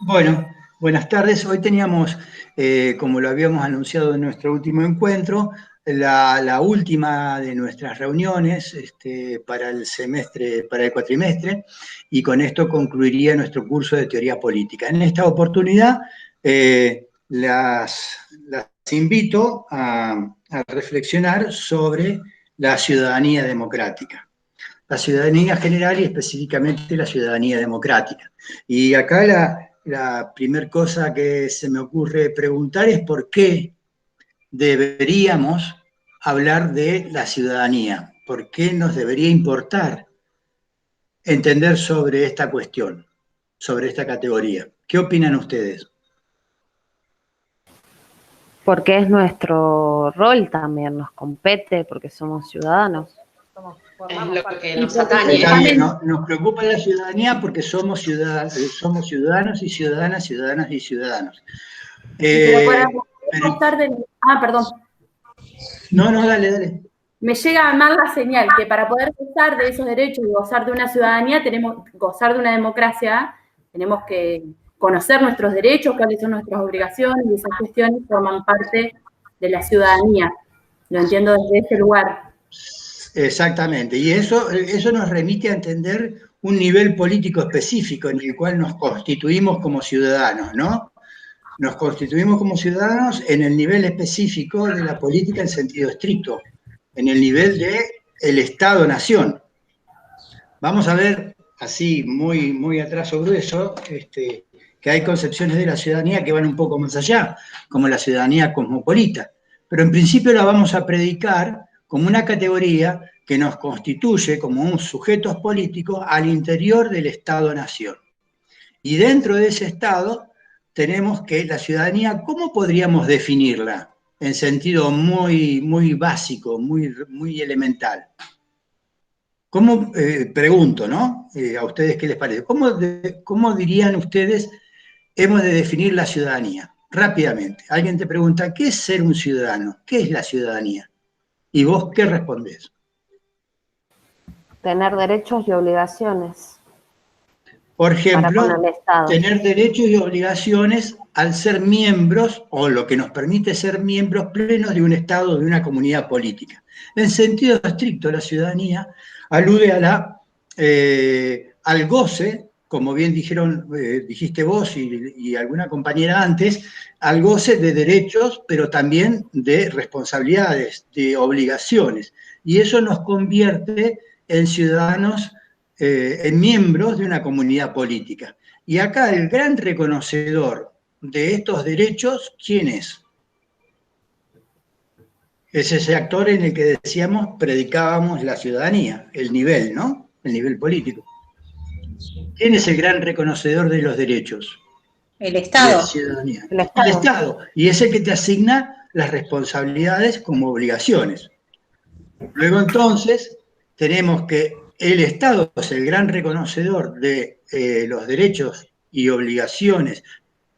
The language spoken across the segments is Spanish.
Bueno, buenas tardes. Hoy teníamos, como lo habíamos anunciado en nuestro último encuentro, la última de nuestras reuniones para el semestre, para el cuatrimestre, y con esto concluiría nuestro curso de teoría política. En esta oportunidad, las invito a reflexionar sobre la ciudadanía democrática. La ciudadanía general y específicamente la ciudadanía democrática. Y acá la primera cosa que se me ocurre preguntar es por qué deberíamos hablar de la ciudadanía, por qué nos debería importar entender sobre esta cuestión, sobre esta categoría. ¿Qué opinan ustedes? Porque es nuestro rol también, nos compete, porque somos ciudadanos. Es lo que nos atañe. Está bien, ¿no? Nos preocupa la ciudadanía porque somos ciudadanos y ciudadanas, ciudadanas y ciudadanos. Pero para poder gozar de... perdón. No, dale. Me llega mal la señal que para poder gozar de esos derechos y gozar de una ciudadanía, gozar de una democracia, tenemos que conocer nuestros derechos, cuáles son nuestras obligaciones, y esas cuestiones forman parte de la ciudadanía. Lo entiendo desde ese lugar. Exactamente, y eso nos remite a entender un nivel político específico en el cual nos constituimos como ciudadanos, ¿no? Nos constituimos como ciudadanos en el nivel específico de la política en sentido estricto, en el nivel del Estado-Nación. Vamos a ver, así muy a trazo grueso, que hay concepciones de la ciudadanía que van un poco más allá, como la ciudadanía cosmopolita, pero en principio la vamos a predicar como una categoría que nos constituye como un sujetos políticos al interior del Estado-Nación. Y dentro de ese Estado tenemos que la ciudadanía, ¿cómo podríamos definirla? En sentido muy básico, muy elemental. ¿Cómo, pregunto, ¿no? A ustedes, ¿qué les parece? ¿Cómo dirían ustedes hemos de definir la ciudadanía? Rápidamente. Alguien te pregunta, ¿qué es ser un ciudadano? ¿Qué es la ciudadanía? ¿Y vos qué respondés? Tener derechos y obligaciones. Por ejemplo, para con el Estado. Tener derechos y obligaciones al ser miembros, o lo que nos permite ser miembros plenos de un Estado, de una comunidad política. En sentido estricto, la ciudadanía alude al goce, como bien dijiste vos y alguna compañera antes, al goce de derechos, pero también de responsabilidades, de obligaciones. Y eso nos convierte en ciudadanos, en miembros de una comunidad política. Y acá el gran reconocedor de estos derechos, ¿quién es? Es ese actor en el que decíamos, predicábamos la ciudadanía, el nivel, ¿no? El nivel político. ¿Quién es el gran reconocedor de los derechos? El Estado. De la ciudadanía. El Estado. Y es el que te asigna las responsabilidades como obligaciones. Luego entonces tenemos que el Estado es el gran reconocedor de los derechos y obligaciones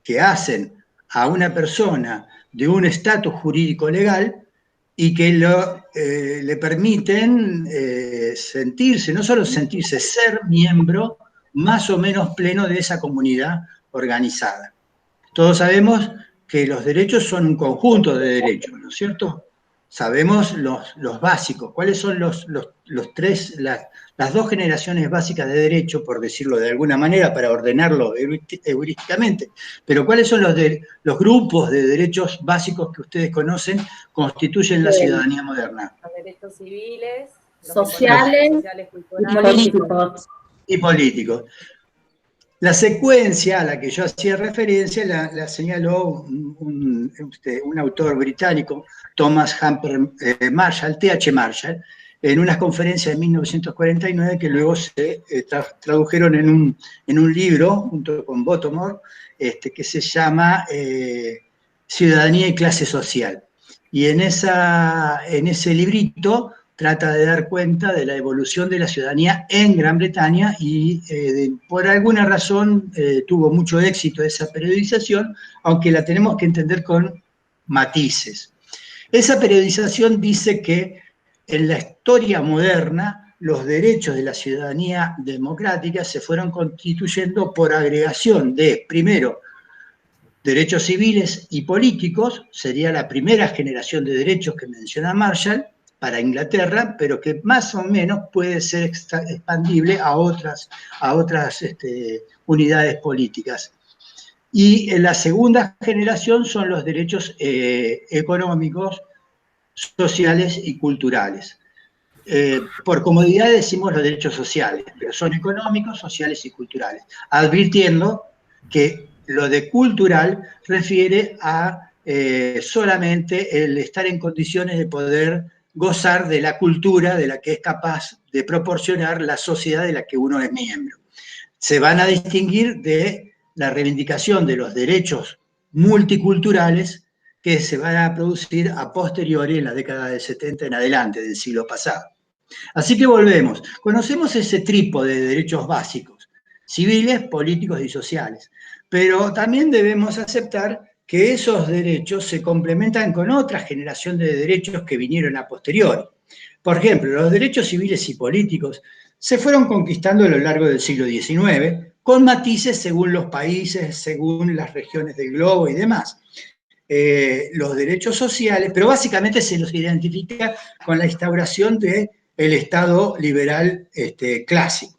que hacen a una persona de un estatus jurídico legal y que le permiten sentirse, no solo sentirse, ser miembro más o menos pleno de esa comunidad organizada. Todos sabemos que los derechos son un conjunto de derechos, ¿no es cierto? Sabemos los básicos, cuáles son las dos generaciones básicas de derecho, por decirlo de alguna manera, para ordenarlo heurísticamente, pero cuáles son los grupos de derechos básicos que ustedes conocen, constituyen la ciudadanía moderna. Los derechos civiles, sociales, culturales y políticos. La secuencia a la que yo hacía referencia la señaló un autor británico, Thomas Hamper Marshall, T.H. Marshall, en unas conferencias de 1949 que luego se tradujeron en un libro, junto con Bottomore, que se llama Ciudadanía y Clase Social. Y en ese librito trata de dar cuenta de la evolución de la ciudadanía en Gran Bretaña y por alguna razón tuvo mucho éxito esa periodización, aunque la tenemos que entender con matices. Esa periodización dice que en la historia moderna los derechos de la ciudadanía democrática se fueron constituyendo por agregación de, primero, derechos civiles y políticos, sería la primera generación de derechos que menciona Marshall para Inglaterra, pero que más o menos puede ser expandible a otras unidades políticas. Y en la segunda generación son los derechos económicos, sociales y culturales. Por comodidad decimos los derechos sociales, pero son económicos, sociales y culturales, advirtiendo que lo de cultural refiere a solamente el estar en condiciones de poder gozar de la cultura de la que es capaz de proporcionar la sociedad de la que uno es miembro. Se van a distinguir de la reivindicación de los derechos multiculturales que se van a producir a posteriori en la década del 70 en adelante del siglo pasado. Así que volvemos. Conocemos ese trípode de derechos básicos, civiles, políticos y sociales, pero también debemos aceptar que esos derechos se complementan con otra generación de derechos que vinieron a posteriori. Por ejemplo, los derechos civiles y políticos se fueron conquistando a lo largo del siglo XIX, con matices según los países, según las regiones del globo y demás. Los derechos sociales, pero básicamente se los identifica con la instauración del Estado liberal clásico.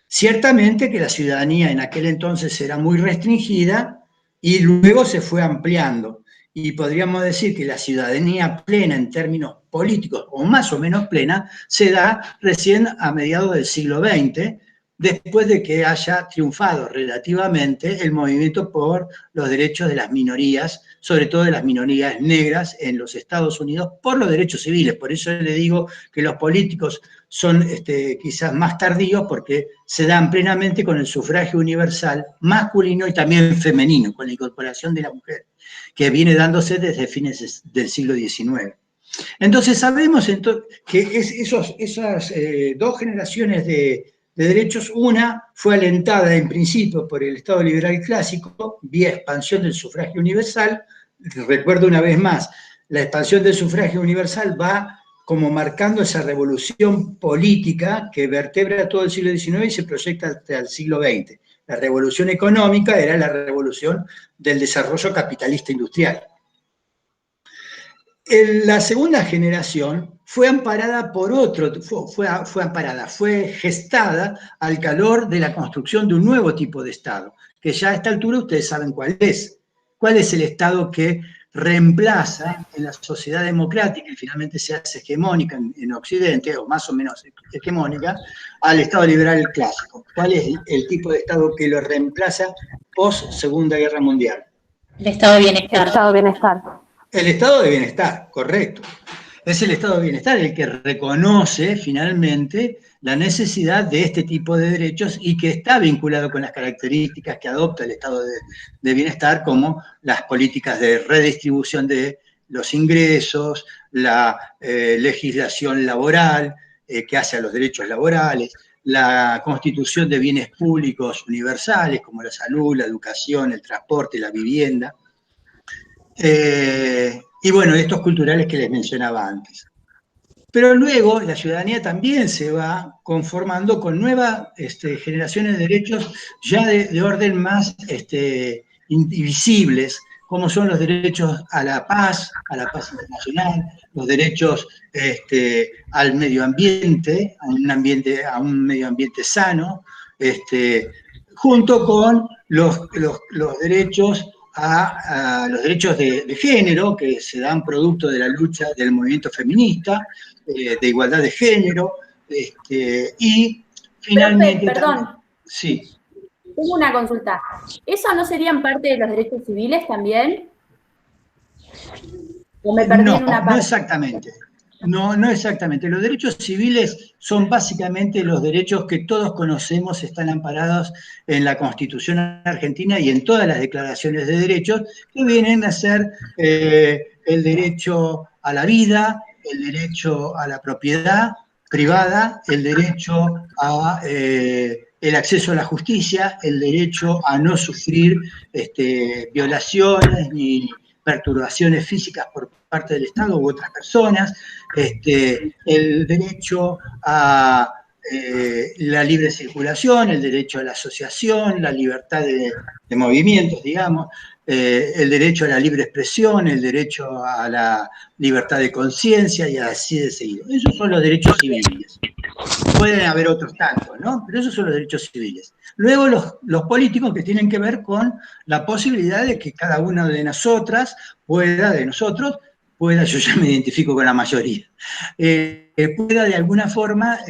Ciertamente que la ciudadanía en aquel entonces era muy restringida y luego se fue ampliando. Y podríamos decir que la ciudadanía plena en términos políticos, o más o menos plena, se da recién a mediados del siglo XX, después de que haya triunfado relativamente el movimiento por los derechos de las minorías, sobre todo de las minorías negras en los Estados Unidos, por los derechos civiles. Por eso le digo que los políticos son quizás más tardíos, porque se dan plenamente con el sufragio universal masculino y también femenino, con la incorporación de la mujer, que viene dándose desde fines del siglo XIX. Entonces sabemos que esas dos generaciones de derechos, una fue alentada en principio por el Estado liberal clásico, vía expansión del sufragio universal. Recuerdo una vez más, la expansión del sufragio universal va como marcando esa revolución política que vertebra todo el siglo XIX y se proyecta hasta el siglo XX. La revolución económica era la revolución del desarrollo capitalista industrial. La segunda generación fue amparada por fue gestada al calor de la construcción de un nuevo tipo de Estado, que ya a esta altura ustedes saben cuál es. ¿Cuál es el Estado que reemplaza en la sociedad democrática y finalmente se hace hegemónica en Occidente, o más o menos hegemónica, al Estado liberal clásico? ¿Cuál es el tipo de Estado que lo reemplaza post Segunda Guerra Mundial? El estado de bienestar. El estado de bienestar. El estado de bienestar, correcto. Es el estado de bienestar el que reconoce finalmente la necesidad de este tipo de derechos y que está vinculado con las características que adopta el estado de bienestar, como las políticas de redistribución de los ingresos, la legislación laboral que hace a los derechos laborales, la constitución de bienes públicos universales como la salud, la educación, el transporte, la vivienda. Y bueno, estos culturales que les mencionaba antes. Pero luego la ciudadanía también se va conformando con nuevas generaciones de derechos ya de orden más indivisibles, como son los derechos a la paz internacional, los derechos al medio ambiente, a un medio ambiente sano, junto con los derechos los derechos de género, que se dan producto de la lucha del movimiento feminista, de igualdad de género, y finalmente... Perdón. Sí. Tengo una consulta. ¿Eso no serían parte de los derechos civiles también? ¿O me perdí en una parte? No exactamente. No exactamente. Los derechos civiles son básicamente los derechos que todos conocemos, están amparados en la Constitución Argentina y en todas las declaraciones de derechos, que vienen a ser el derecho a la vida, el derecho a la propiedad privada, el derecho a el acceso a la justicia, el derecho a no sufrir violaciones ni perturbaciones físicas por parte del Estado u otras personas, el derecho a la libre circulación, el derecho a la asociación, la libertad de movimientos, digamos, el derecho a la libre expresión, el derecho a la libertad de conciencia y así de seguido. Esos son los derechos civiles. Pueden haber otros tantos, ¿no? Pero esos son los derechos civiles. Luego los políticos, que tienen que ver con la posibilidad de que cada una de nosotros pueda, yo ya me identifico con la mayoría, pueda de alguna forma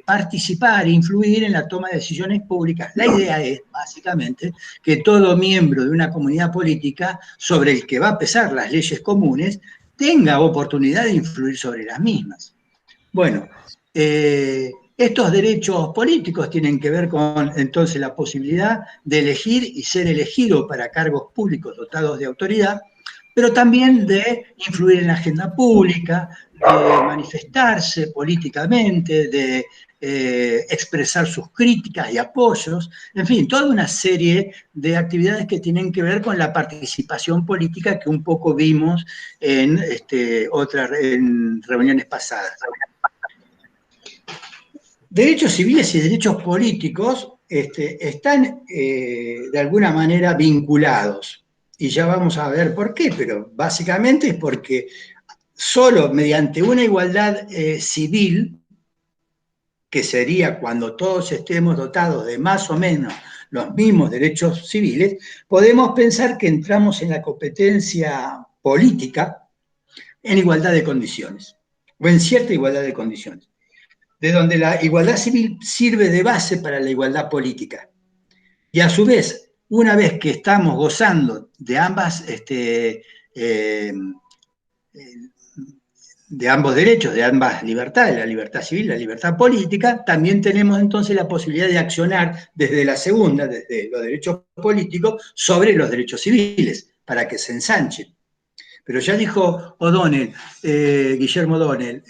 participar, influir en la toma de decisiones públicas. La idea es, básicamente, que todo miembro de una comunidad política sobre el que va a pesar las leyes comunes tenga oportunidad de influir sobre las mismas. Bueno, estos derechos políticos tienen que ver con, entonces, la posibilidad de elegir y ser elegido para cargos públicos dotados de autoridad, pero también de influir en la agenda pública, de manifestarse políticamente, de expresar sus críticas y apoyos, en fin, toda una serie de actividades que tienen que ver con la participación política que un poco vimos en reuniones pasadas. Derechos civiles y derechos políticos están de alguna manera vinculados. Y ya vamos a ver por qué, pero básicamente es porque solo mediante una igualdad civil, que sería cuando todos estemos dotados de más o menos los mismos derechos civiles, podemos pensar que entramos en la competencia política en igualdad de condiciones, o en cierta igualdad de condiciones, de donde la igualdad civil sirve de base para la igualdad política. Y a su vez, una vez que estamos gozando de ambos derechos, de ambas libertades, la libertad civil y la libertad política, también tenemos entonces la posibilidad de accionar desde la segunda, desde los derechos políticos, sobre los derechos civiles, para que se ensanchen. Pero ya dijo O'Donnell, Guillermo O'Donnell,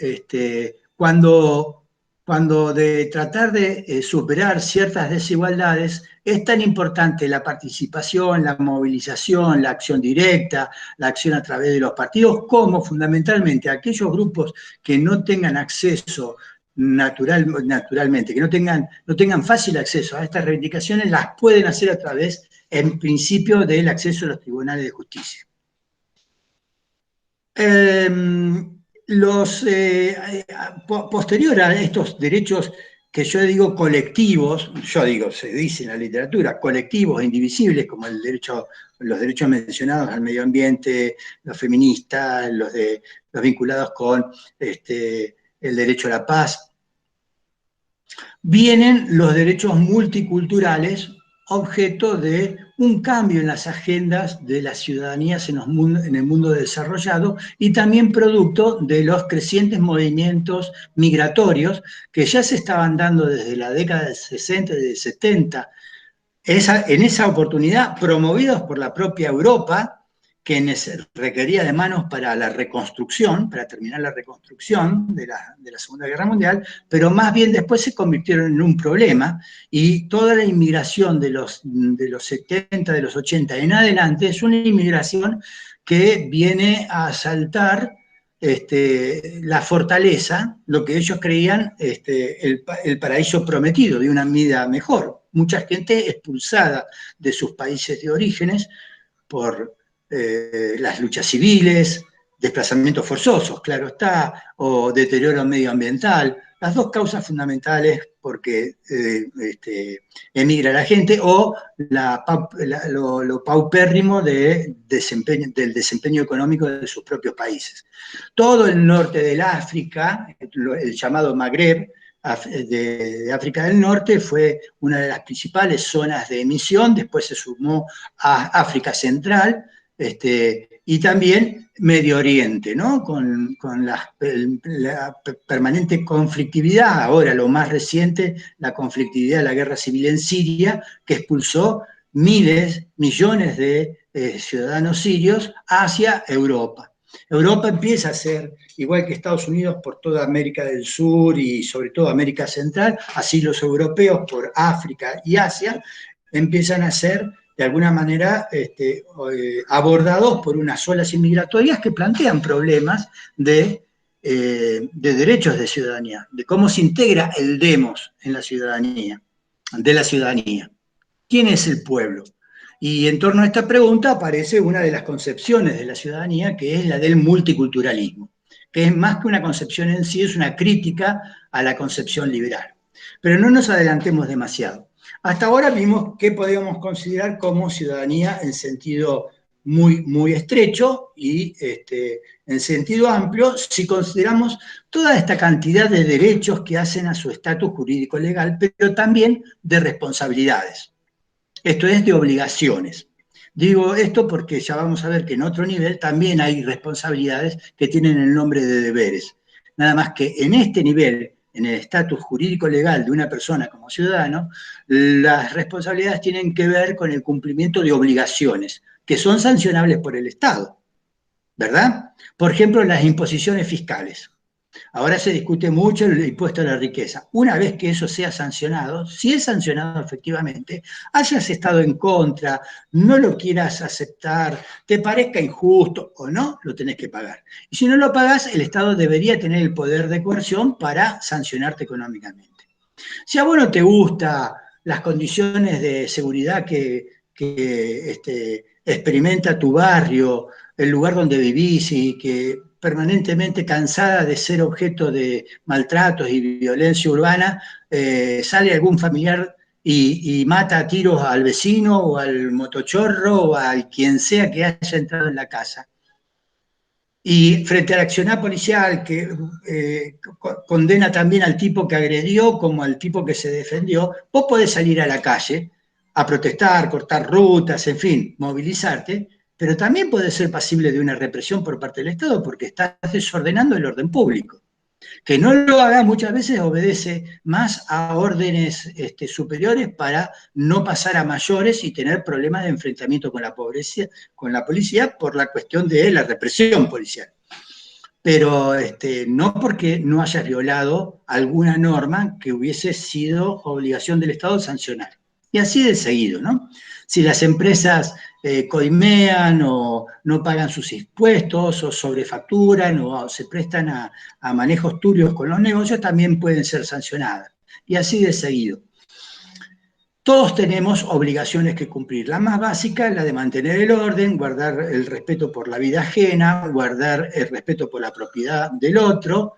cuando de tratar de superar ciertas desigualdades, es tan importante la participación, la movilización, la acción directa, la acción a través de los partidos, como fundamentalmente aquellos grupos que no tengan acceso naturalmente, que no tengan fácil acceso a estas reivindicaciones, las pueden hacer a través, en principio, del acceso a los tribunales de justicia. Posterior a estos derechos que yo digo colectivos, se dice en la literatura, colectivos e indivisibles, como los derechos mencionados al medio ambiente, los feministas, los vinculados con el derecho a la paz, vienen los derechos multiculturales, objeto de un cambio en las agendas de las ciudadanías en el mundo desarrollado y también producto de los crecientes movimientos migratorios que ya se estaban dando desde la década del 60 y del 70, en esa oportunidad promovidos por la propia Europa, que requería de manos para la reconstrucción, para terminar la reconstrucción de la Segunda Guerra Mundial, pero más bien después se convirtieron en un problema, y toda la inmigración de los 70, de los 80 en adelante, es una inmigración que viene a asaltar la fortaleza, lo que ellos creían el paraíso prometido de una vida mejor. Mucha gente expulsada de sus países de orígenes por las luchas civiles, desplazamientos forzosos, claro está, o deterioro medioambiental, las dos causas fundamentales porque emigra la gente, o lo paupérrimo del desempeño económico de sus propios países. Todo el norte del África, el llamado Magreb, de África del Norte, fue una de las principales zonas de emisión, después se sumó a África Central, y también Medio Oriente, ¿no? Con la permanente conflictividad, ahora lo más reciente, la conflictividad de la guerra civil en Siria, que expulsó millones de ciudadanos sirios hacia Europa. Europa empieza a ser, igual que Estados Unidos, por toda América del Sur y sobre todo América Central, así los europeos por África y Asia, empiezan a ser de alguna manera abordados por unas olas inmigratorias que plantean problemas de de derechos de ciudadanía, de cómo se integra el demos en la ciudadanía, de la ciudadanía. ¿Quién es el pueblo? Y en torno a esta pregunta aparece una de las concepciones de la ciudadanía, que es la del multiculturalismo, que es más que una concepción en sí, es una crítica a la concepción liberal. Pero no nos adelantemos demasiado. Hasta ahora vimos qué podíamos considerar como ciudadanía en sentido muy, muy estrecho y en sentido amplio, si consideramos toda esta cantidad de derechos que hacen a su estatus jurídico legal, pero también de responsabilidades. Esto es de obligaciones. Digo esto porque ya vamos a ver que en otro nivel también hay responsabilidades que tienen el nombre de deberes. Nada más que en este nivel, en el estatus jurídico legal de una persona como ciudadano, las responsabilidades tienen que ver con el cumplimiento de obligaciones, que son sancionables por el Estado, ¿verdad? Por ejemplo, las imposiciones fiscales. Ahora se discute mucho el impuesto a la riqueza. Una vez que eso sea sancionado, si es sancionado efectivamente, hayas estado en contra, no lo quieras aceptar, te parezca injusto o no, lo tenés que pagar. Y si no lo pagas, el Estado debería tener el poder de coerción para sancionarte económicamente. Si a vos no te gustan las condiciones de seguridad que experimenta tu barrio, el lugar donde vivís y que permanentemente cansada de ser objeto de maltratos y violencia urbana, sale algún familiar y mata a tiros al vecino o al motochorro o a quien sea que haya entrado en la casa. Y frente a la accionar policial que condena también al tipo que agredió como al tipo que se defendió, vos podés salir a la calle a protestar, cortar rutas, en fin, movilizarte, pero también puede ser pasible de una represión por parte del Estado porque estás desordenando el orden público. Que no lo haga muchas veces obedece más a órdenes superiores para no pasar a mayores y tener problemas de enfrentamiento con la policía por la cuestión de la represión policial. Pero no porque no hayas violado alguna norma que hubiese sido obligación del Estado sancionar. Y así de seguido, ¿no? Si las empresas coimean o no pagan sus impuestos o sobrefacturan o se prestan a manejos turbios con los negocios, también pueden ser sancionadas. Y así de seguido. Todos tenemos obligaciones que cumplir. La más básica es la de mantener el orden, guardar el respeto por la vida ajena, guardar el respeto por la propiedad del otro,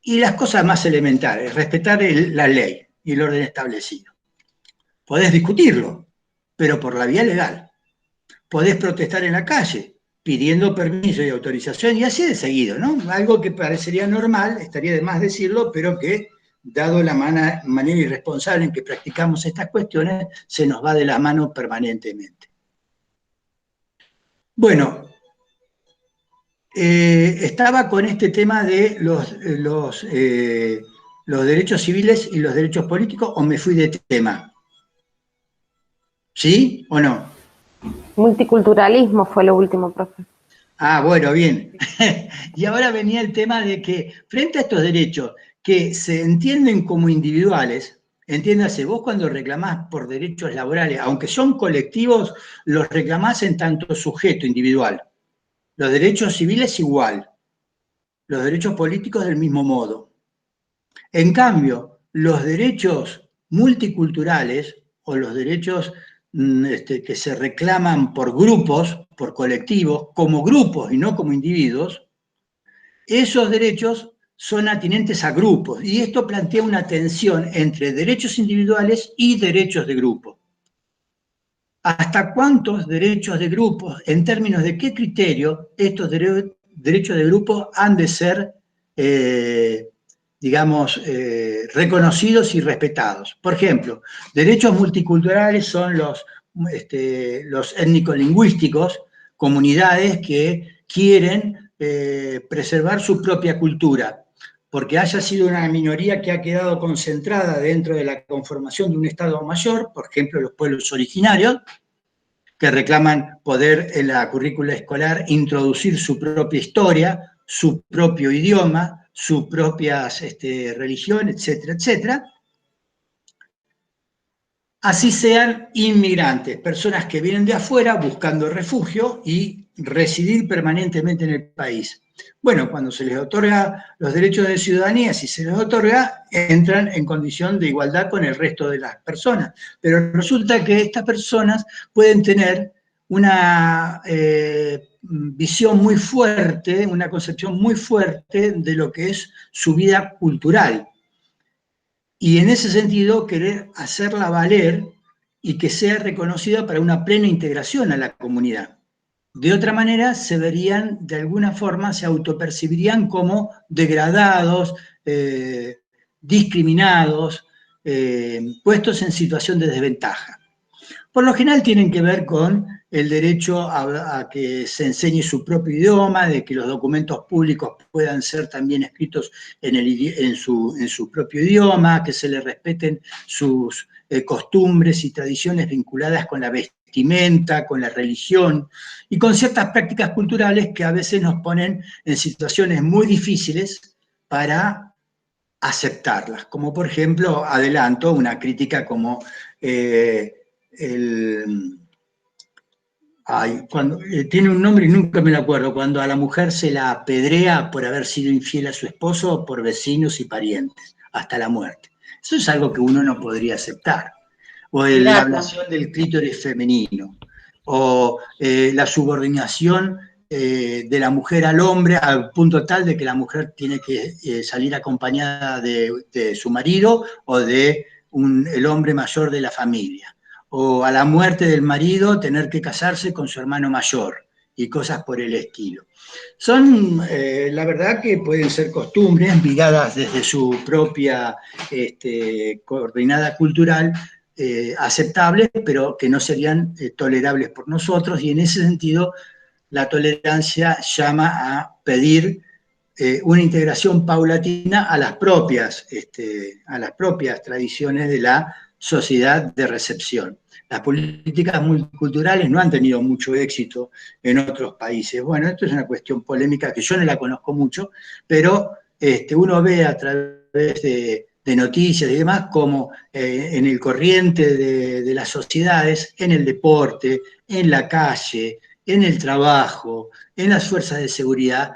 y las cosas más elementales, respetar la ley y el orden establecido. Podés discutirlo, pero por la vía legal. Podés protestar en la calle, pidiendo permiso y autorización, y así de seguido, ¿no? Algo que parecería normal, estaría de más decirlo, pero que, dado la manera irresponsable en que practicamos estas cuestiones, se nos va de la mano permanentemente. Bueno, estaba con este tema de los derechos civiles y los derechos políticos, ¿o me fui de tema? ¿Sí o no? Multiculturalismo fue lo último, profe. Ah, bueno, bien. Y ahora venía el tema de que frente a estos derechos que se entienden como individuales, entiéndase, vos cuando reclamás por derechos laborales, aunque son colectivos, los reclamás en tanto sujeto individual. Los derechos civiles igual, los derechos políticos del mismo modo. En cambio, los derechos multiculturales o los derechos que se reclaman por grupos, por colectivos, como grupos y no como individuos, esos derechos son atinentes a grupos, y esto plantea una tensión entre derechos individuales y derechos de grupo. ¿Hasta cuántos derechos de grupo, en términos de qué criterio, estos derechos de grupo han de ser, reconocidos y respetados? Por ejemplo, derechos multiculturales son los étnico-lingüísticos, comunidades que quieren preservar su propia cultura, porque haya sido una minoría que ha quedado concentrada dentro de la conformación de un Estado mayor, por ejemplo, los pueblos originarios, que reclaman poder en la currícula escolar introducir su propia historia, su propio idioma, su propia religión, etcétera, etcétera. Así sean inmigrantes, personas que vienen de afuera buscando refugio y residir permanentemente en el país. Bueno, cuando se les otorga los derechos de ciudadanía, si se les otorga, entran en condición de igualdad con el resto de las personas. Pero resulta que estas personas pueden tener una visión muy fuerte, una concepción muy fuerte de lo que es su vida cultural. Y en ese sentido, querer hacerla valer y que sea reconocida para una plena integración a la comunidad. De otra manera, se verían, de alguna forma, se autopercibirían como degradados, discriminados, puestos en situación de desventaja. Por lo general tienen que ver con el derecho a que se enseñe su propio idioma, de que los documentos públicos puedan ser también escritos en su propio idioma, que se les respeten sus costumbres y tradiciones vinculadas con la vestimenta, con la religión y con ciertas prácticas culturales que a veces nos ponen en situaciones muy difíciles para aceptarlas. Como por ejemplo, adelanto una crítica como tiene un nombre y nunca me lo acuerdo, cuando a la mujer se la apedrea por haber sido infiel a su esposo por vecinos y parientes, hasta la muerte. Eso es algo que uno no podría aceptar. O la ablación del clítoris femenino, o la subordinación de la mujer al hombre al punto tal de que la mujer tiene que salir acompañada de su marido o de el hombre mayor de la familia. O a la muerte del marido tener que casarse con su hermano mayor y cosas por el estilo. Son, la verdad que pueden ser costumbres ligadas desde su propia coordenada cultural, aceptables, pero que no serían tolerables por nosotros, y en ese sentido la tolerancia llama a pedir una integración paulatina a las propias tradiciones de la sociedad de recepción. Las políticas multiculturales no han tenido mucho éxito en otros países. Bueno, esto es una cuestión polémica que yo no la conozco mucho, pero uno ve a través de noticias y demás como en el corriente de las sociedades, en el deporte, en la calle, en el trabajo, en las fuerzas de seguridad,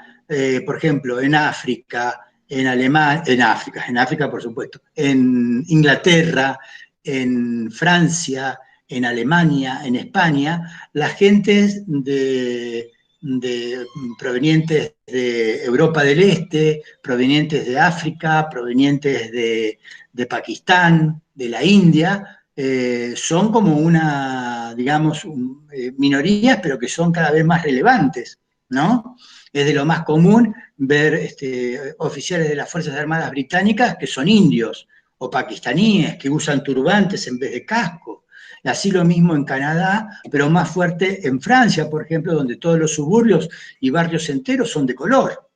por ejemplo, en África, en África por supuesto, en Inglaterra, en Francia, en Alemania, en España, las gentes provenientes de Europa del Este, provenientes de África, provenientes de Pakistán, de la India, son como una, digamos, minorías, pero que son cada vez más relevantes, ¿no? Es de lo más común ver oficiales de las Fuerzas Armadas británicas que son indios, o pakistaníes, que usan turbantes en vez de casco. Así lo mismo en Canadá, pero más fuerte en Francia, por ejemplo, donde todos los suburbios y barrios enteros son de color,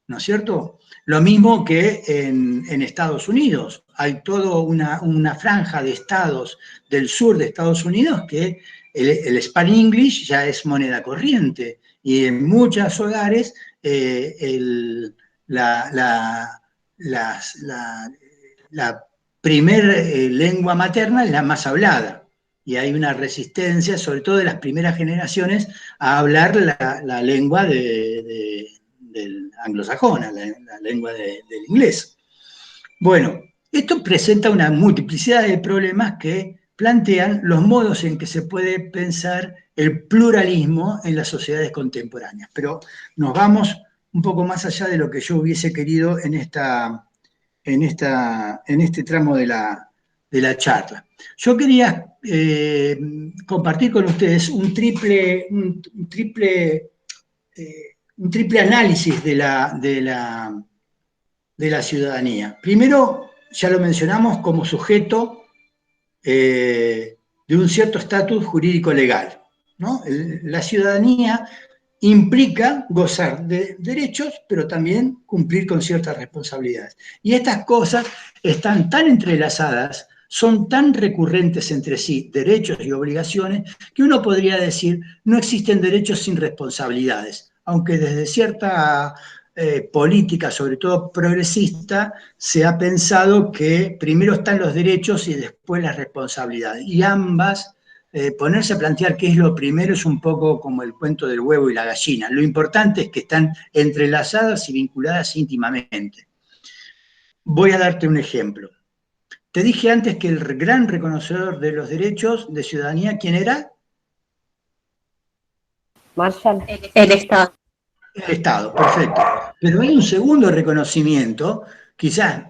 ¿no es cierto? Lo mismo que en Estados Unidos. Hay toda una franja de estados del sur de Estados Unidos que el Spanish English ya es moneda corriente, y en muchos hogares la primer lengua materna es la más hablada, y hay una resistencia, sobre todo de las primeras generaciones, a hablar la lengua del anglosajona, la lengua del inglés. Bueno, esto presenta una multiplicidad de problemas que plantean los modos en que se puede pensar el pluralismo en las sociedades contemporáneas. Pero nos vamos un poco más allá de lo que yo hubiese querido en este tramo de la charla. Yo quería compartir con ustedes un triple análisis de la ciudadanía. Primero, ya lo mencionamos, como sujeto de un cierto estatus jurídico legal, ¿no? La ciudadanía implica gozar de derechos, pero también cumplir con ciertas responsabilidades. Y estas cosas están tan entrelazadas, son tan recurrentes entre sí, derechos y obligaciones, que uno podría decir, no existen derechos sin responsabilidades, aunque desde cierta política, sobre todo progresista, se ha pensado que primero están los derechos y después las responsabilidades, y ambas ponerse a plantear qué es lo primero es un poco como el cuento del huevo y la gallina. Lo importante es que están entrelazadas y vinculadas íntimamente. Voy a darte un ejemplo. Te dije antes que el gran reconocedor de los derechos de ciudadanía, ¿quién era? Marshall. El Estado. El Estado, perfecto. Pero hay un segundo reconocimiento, quizás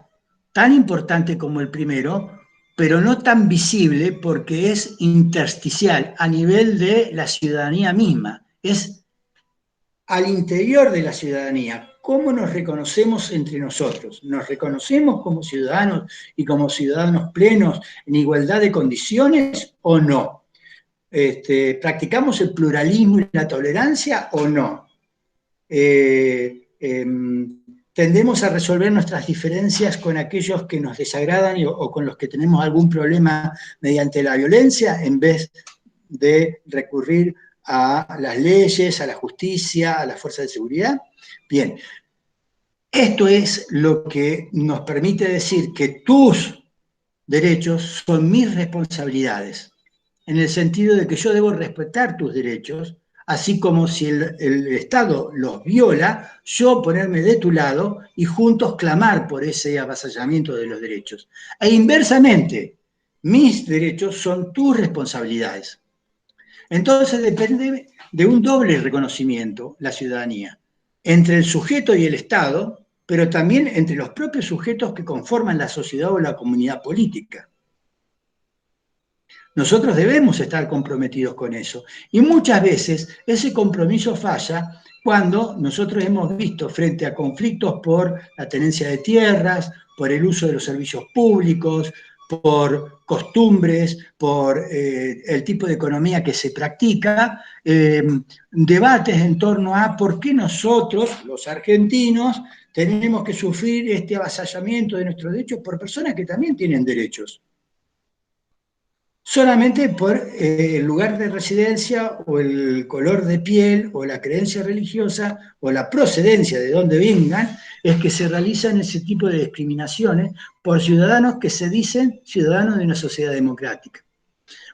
tan importante como el primero, pero no tan visible porque es intersticial a nivel de la ciudadanía misma. Es al interior de la ciudadanía. ¿Cómo nos reconocemos entre nosotros? ¿Nos reconocemos como ciudadanos y como ciudadanos plenos en igualdad de condiciones o no? ¿Practicamos el pluralismo y la tolerancia o no? ¿Tendemos a resolver nuestras diferencias con aquellos que nos desagradan o con los que tenemos algún problema mediante la violencia en vez de recurrir a las leyes, a la justicia, a las fuerzas de seguridad? Bien, esto es lo que nos permite decir que tus derechos son mis responsabilidades, en el sentido de que yo debo respetar tus derechos, así como si el Estado los viola, yo ponerme de tu lado y juntos clamar por ese avasallamiento de los derechos. E inversamente, mis derechos son tus responsabilidades. Entonces depende de un doble reconocimiento, la ciudadanía, entre el sujeto y el Estado, pero también entre los propios sujetos que conforman la sociedad o la comunidad política. Nosotros debemos estar comprometidos con eso. Y muchas veces ese compromiso falla cuando nosotros hemos visto frente a conflictos por la tenencia de tierras, por el uso de los servicios públicos, por costumbres, por el tipo de economía que se practica, debates en torno a por qué nosotros, los argentinos, tenemos que sufrir este avasallamiento de nuestros derechos por personas que también tienen derechos. Solamente por el lugar de residencia o el color de piel o la creencia religiosa o la procedencia de donde vengan, es que se realizan ese tipo de discriminaciones por ciudadanos que se dicen ciudadanos de una sociedad democrática.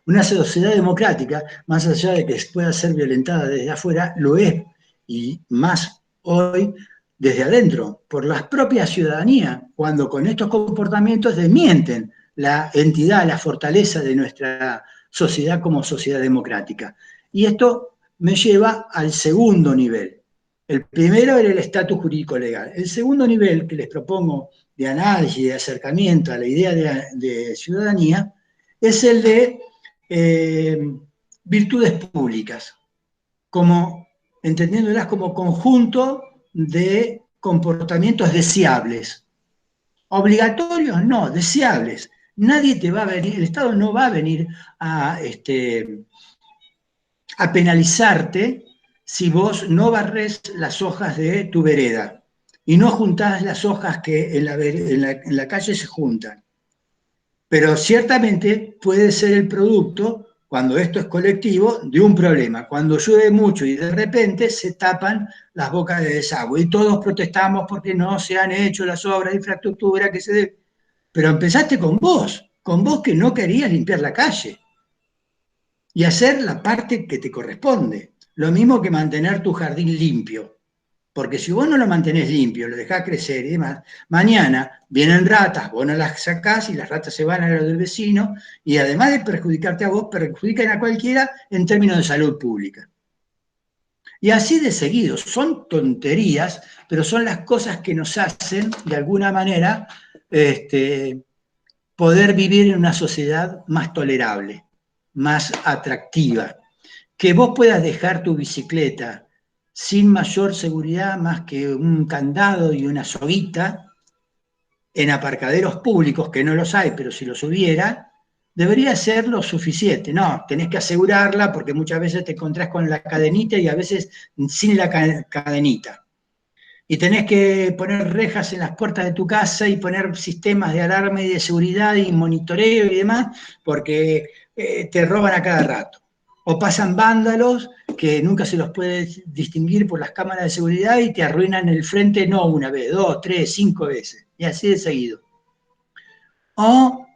Una sociedad democrática, más allá de que pueda ser violentada desde afuera, lo es, y más hoy desde adentro, por la propia ciudadanía, cuando con estos comportamientos desmienten la entidad, la fortaleza de nuestra sociedad como sociedad democrática. Y esto me lleva al segundo nivel. El primero era el estatus jurídico legal. El segundo nivel que les propongo de análisis, de acercamiento a la idea de ciudadanía, es el de virtudes públicas, como, entendiéndolas como conjunto de comportamientos deseables. Obligatorios, no, deseables. Nadie te va a venir, el Estado no va a venir a penalizarte si vos no barrés las hojas de tu vereda y no juntás las hojas que en la calle se juntan. Pero ciertamente puede ser el producto, cuando esto es colectivo, de un problema. Cuando llueve mucho y de repente se tapan las bocas de desagüe y todos protestamos porque no se han hecho las obras de infraestructura que se deben. Pero empezaste con vos que no querías limpiar la calle y hacer la parte que te corresponde. Lo mismo que mantener tu jardín limpio. Porque si vos no lo mantenés limpio, lo dejás crecer y demás, mañana vienen ratas, vos no las sacás y las ratas se van a lo del vecino y además de perjudicarte a vos, perjudican a cualquiera en términos de salud pública. Y así de seguido, son tonterías, pero son las cosas que nos hacen, de alguna manera, poder vivir en una sociedad más tolerable, más atractiva. Que vos puedas dejar tu bicicleta sin mayor seguridad más que un candado y una soguita en aparcaderos públicos, que no los hay, pero si los hubiera, debería ser lo suficiente. No, tenés que asegurarla porque muchas veces te encontrás con la cadenita y a veces sin la cadenita. Y tenés que poner rejas en las puertas de tu casa y poner sistemas de alarma y de seguridad y monitoreo y demás, porque te roban a cada rato. O pasan vándalos que nunca se los puede distinguir por las cámaras de seguridad y te arruinan el frente no una vez, 2, 3, 5 veces, y así de seguido. O,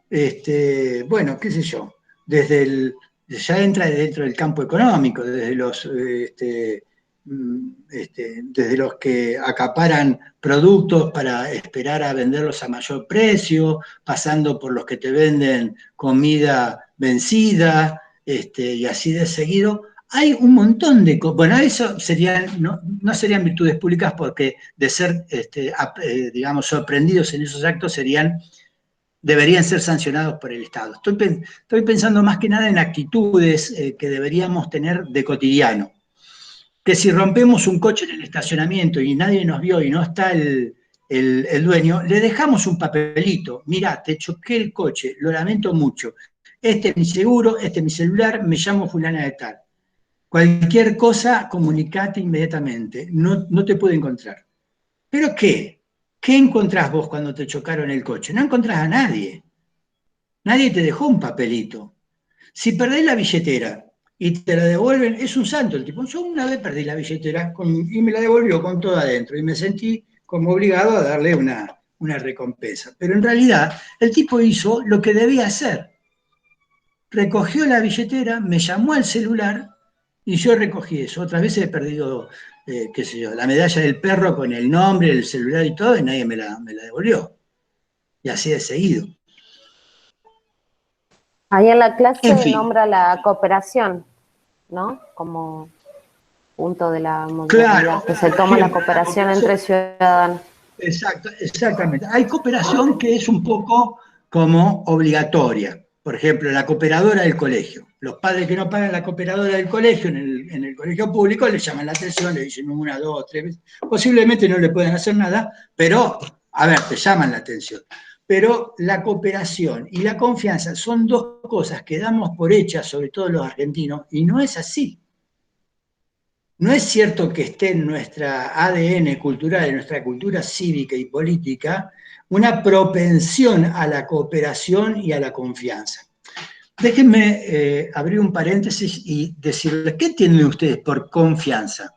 bueno, qué sé yo, desde ya entra dentro del campo económico, desde los que acaparan productos para esperar a venderlos a mayor precio, pasando por los que te venden comida vencida, y así de seguido. Hay un montón de cosas. Bueno, eso serían, no serían virtudes públicas porque de ser, digamos, sorprendidos en esos actos deberían ser sancionados por el Estado. Estoy pensando más que nada en actitudes que deberíamos tener de cotidiano. Que si rompemos un coche en el estacionamiento y nadie nos vio y no está el dueño, le dejamos un papelito. Mirá, te choqué el coche, lo lamento mucho. Este es mi seguro, este es mi celular, me llamo fulana de tal. Cualquier cosa, comunicate inmediatamente. No te puedo encontrar. ¿Pero qué? ¿Qué encontrás vos cuando te chocaron el coche? No encontrás a nadie. Nadie te dejó un papelito. Si perdés la billetera y te la devuelven, es un santo el tipo. Yo una vez perdí la billetera y me la devolvió con todo adentro y me sentí como obligado a darle una recompensa. Pero en realidad el tipo hizo lo que debía hacer. Recogió la billetera, me llamó al celular y yo recogí eso. Otras veces he perdido, qué sé yo, la medalla del perro con el nombre, el celular y todo, y nadie me la devolvió. Y así de seguido. Ahí en la clase En fin. nombra la cooperación, ¿no? Como punto de la modernidad, Claro, que se toma la cooperación entre ciudadanos. Exactamente. Hay cooperación que es un poco como obligatoria. Por ejemplo, la cooperadora del colegio. Los padres que no pagan la cooperadora del colegio en el colegio público le llaman la atención, le dicen 1, 2, 3 veces. Posiblemente no le puedan hacer nada, pero, a ver, te llaman la atención. Pero la cooperación y la confianza son dos cosas que damos por hechas, sobre todo los argentinos, y no es así. No es cierto que esté en nuestra ADN cultural, en nuestra cultura cívica y política, una propensión a la cooperación y a la confianza. Déjenme abrir un paréntesis y decirles, ¿qué entienden ustedes por confianza?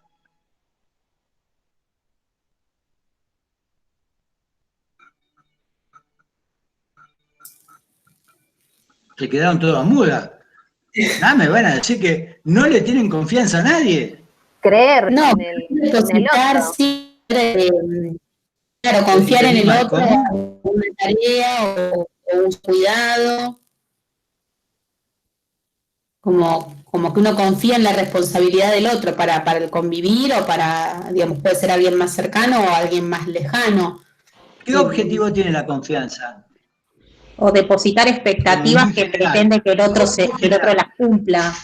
Se quedaron todas mudas. Nada, me van a decir que no le tienen confianza a nadie. Creer No, en el depositar otro. siempre, claro, confiar en el otro, ¿Cómo? una tarea o un cuidado. Como que uno confía en la responsabilidad del otro para el convivir o para, digamos, puede ser alguien más cercano o alguien más lejano. ¿Qué objetivo tiene la confianza? O depositar expectativas Muy que general. pretende que el otro las cumpla.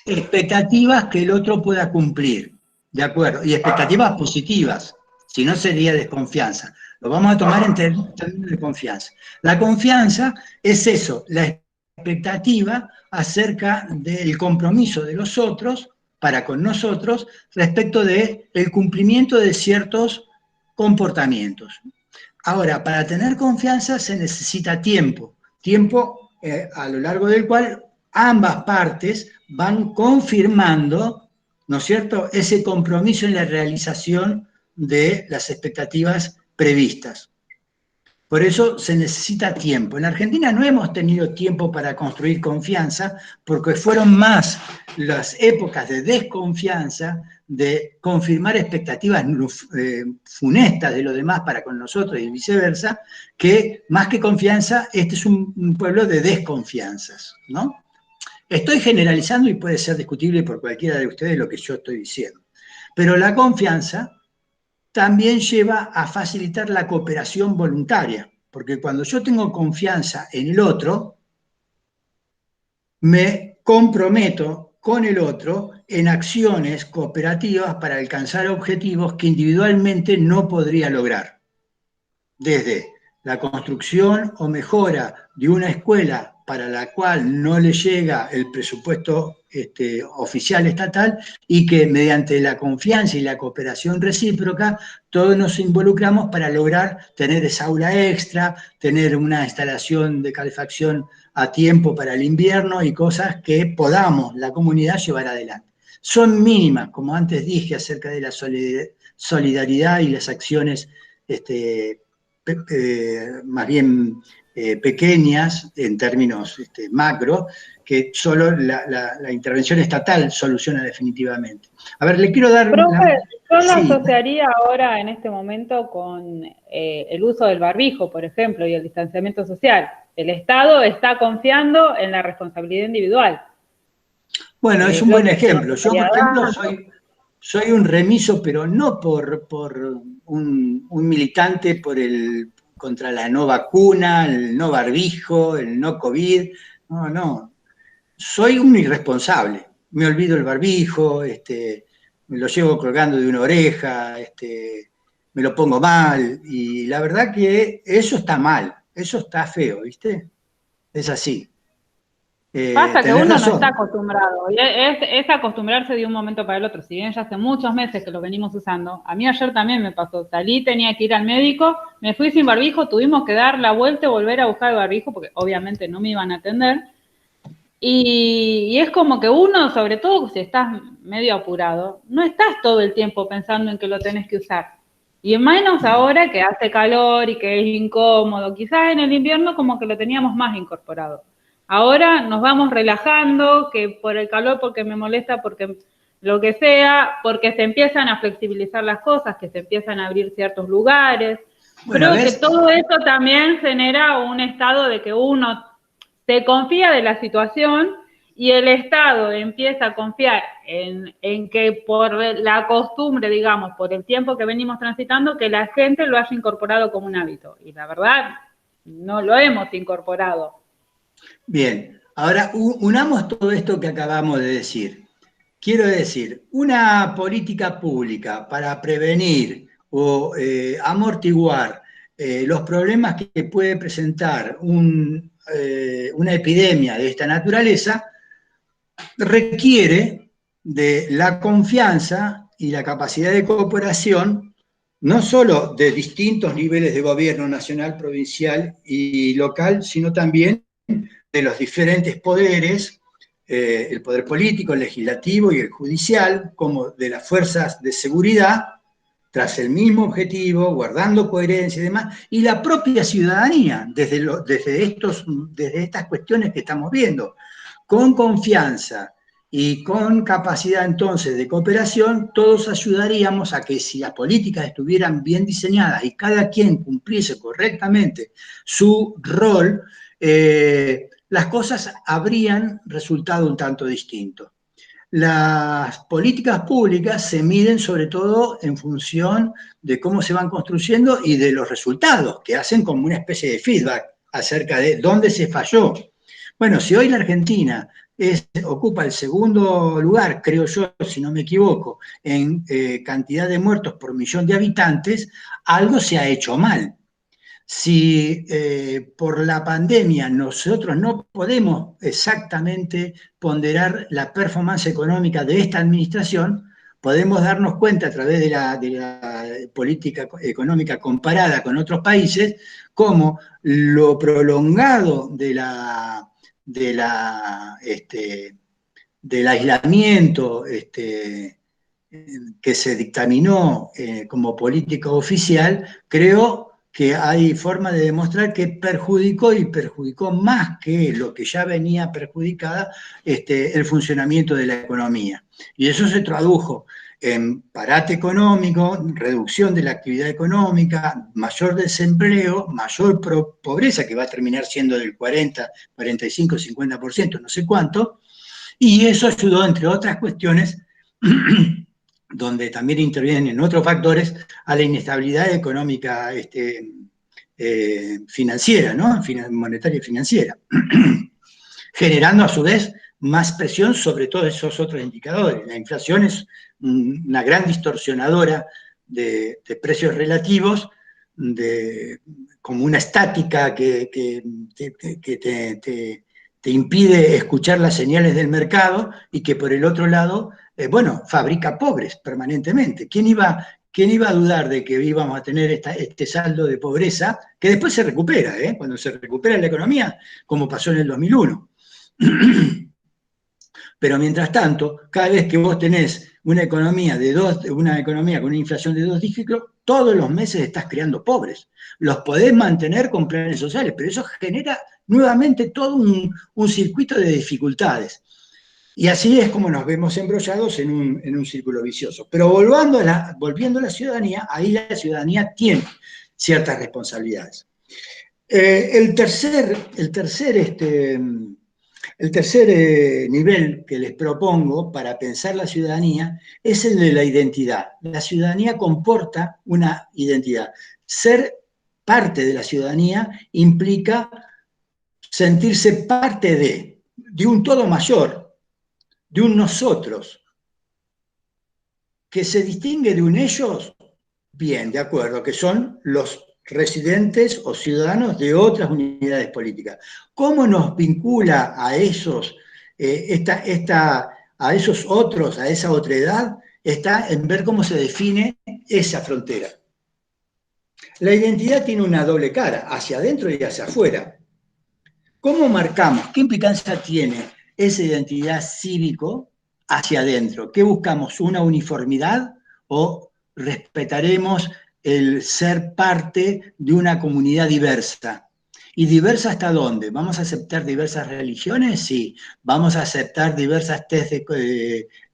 Expectativas que el otro pueda cumplir, ¿de acuerdo? Y expectativas positivas, si no sería desconfianza. Lo vamos a tomar en términos de confianza. La confianza es eso, la expectativa acerca del compromiso de los otros para con nosotros respecto del cumplimiento de ciertos comportamientos. Ahora, para tener confianza se necesita tiempo a lo largo del cual ambas partes van confirmando, ¿no es cierto?, ese compromiso en la realización de las expectativas previstas. Por eso se necesita tiempo. En Argentina no hemos tenido tiempo para construir confianza porque fueron más las épocas de desconfianza, de confirmar expectativas funestas de los demás para con nosotros y viceversa, que más que confianza, este es un pueblo de desconfianzas, ¿no? Estoy generalizando y puede ser discutible por cualquiera de ustedes lo que yo estoy diciendo. Pero la confianza también lleva a facilitar la cooperación voluntaria, porque cuando yo tengo confianza en el otro, me comprometo con el otro en acciones cooperativas para alcanzar objetivos que individualmente no podría lograr. Desde la construcción o mejora de una escuela para la cual no le llega el presupuesto oficial estatal y que mediante la confianza y la cooperación recíproca todos nos involucramos para lograr tener esa aula extra, tener una instalación de calefacción a tiempo para el invierno y cosas que podamos la comunidad llevar adelante. Son mínimas, como antes dije, acerca de la solidaridad y las acciones más bien pequeñas en términos macro, que solo la intervención estatal soluciona definitivamente. A ver, le quiero dar... Profe, yo lo Sí. asociaría ahora en este momento con el uso del barbijo, por ejemplo, y el distanciamiento social. El Estado está confiando en la responsabilidad individual. Bueno, es un creo buen que ejemplo. Yo, por ejemplo, dando. soy un remiso, pero no por un militante contra la no vacuna, el no barbijo, el no COVID. No, no. Soy un irresponsable. Me olvido el barbijo, me lo llevo colgando de una oreja, me lo pongo mal. Y la verdad que eso está mal, eso está feo, ¿viste? Es así. Pasa que Tenés uno no razón. está acostumbrado, y es acostumbrarse de un momento para el otro. Si bien ya hace muchos meses que lo venimos usando, a mí ayer también me pasó, salí, tenía que ir al médico, me fui sin barbijo, tuvimos que dar la vuelta y volver a buscar el barbijo, porque obviamente no me iban a atender, y es como que uno, sobre todo si estás medio apurado, no estás todo el tiempo pensando en que lo tenés que usar. Y menos ahora que hace calor y que es incómodo, quizás en el invierno como que lo teníamos más incorporado. Ahora nos vamos relajando, que por el calor, porque me molesta, porque lo que sea, porque se empiezan a flexibilizar las cosas, que se empiezan a abrir ciertos lugares. Bueno, Creo que ¿ves? todo eso también genera un estado de que uno se confía de la situación y el Estado empieza a confiar en que por la costumbre, digamos, por el tiempo que venimos transitando, que la gente lo haya incorporado como un hábito. Y la verdad, no lo hemos incorporado. Bien, ahora unamos todo esto que acabamos de decir. Quiero decir, una política pública para prevenir o amortiguar los problemas que puede presentar una epidemia de esta naturaleza requiere de la confianza y la capacidad de cooperación, no solo de distintos niveles de gobierno nacional, provincial y local, sino también de los diferentes poderes, el poder político, el legislativo y el judicial, como de las fuerzas de seguridad, tras el mismo objetivo, guardando coherencia y demás, y la propia ciudadanía, desde estas cuestiones que estamos viendo, con confianza y con capacidad entonces de cooperación, todos ayudaríamos a que si las políticas estuvieran bien diseñadas y cada quien cumpliese correctamente su rol, las cosas habrían resultado un tanto distinto. Las políticas públicas se miden sobre todo en función de cómo se van construyendo y de los resultados, que hacen como una especie de feedback acerca de dónde se falló. Bueno, si hoy la Argentina ocupa el segundo lugar, creo yo, si no me equivoco, en cantidad de muertos por millón de habitantes, algo se ha hecho mal. Si por la pandemia nosotros no podemos exactamente ponderar la performance económica de esta administración, podemos darnos cuenta a través de la política económica comparada con otros países, cómo lo prolongado del aislamiento que se dictaminó como política oficial, creo que hay forma de demostrar que perjudicó y perjudicó más que lo que ya venía perjudicada el funcionamiento de la economía. Y eso se tradujo en parate económico, reducción de la actividad económica, mayor desempleo, mayor pobreza, que va a terminar siendo del 40, 45, 50%, no sé cuánto, y eso ayudó, entre otras cuestiones, donde también intervienen otros factores, a la inestabilidad económica financiera, ¿no? Monetaria y financiera, generando a su vez más presión sobre todos esos otros indicadores. La inflación es una gran distorsionadora de precios relativos, como una estática que te impide escuchar las señales del mercado y que por el otro lado, fabrica pobres permanentemente. ¿Quién iba a dudar de que íbamos a tener este saldo de pobreza que después se recupera, cuando se recupera la economía, como pasó en el 2001? Pero mientras tanto, cada vez que vos tenés una economía con una inflación de 2 dígitos, todos los meses estás creando pobres. Los podés mantener con planes sociales, pero eso genera nuevamente todo un circuito de dificultades. Y así es como nos vemos embrollados en un círculo vicioso. Pero volviendo a la ciudadanía, ahí la ciudadanía tiene ciertas responsabilidades. El tercer nivel que les propongo para pensar la ciudadanía es el de la identidad. La ciudadanía comporta una identidad. Ser parte de la ciudadanía implica sentirse parte de un todo mayor, de un nosotros, que se distingue de un ellos, bien, de acuerdo, que son los residentes o ciudadanos de otras unidades políticas. ¿Cómo nos vincula a esos, a esos otros, a esa otredad? Está en ver cómo se define esa frontera. La identidad tiene una doble cara, hacia adentro y hacia afuera. ¿Cómo marcamos? ¿Qué implicancia tiene esa identidad cívico hacia adentro? ¿Qué buscamos? ¿Una uniformidad o respetaremos el ser parte de una comunidad diversa? ¿Y diversa hasta dónde? ¿Vamos a aceptar diversas religiones? Sí. ¿Vamos a aceptar diversas test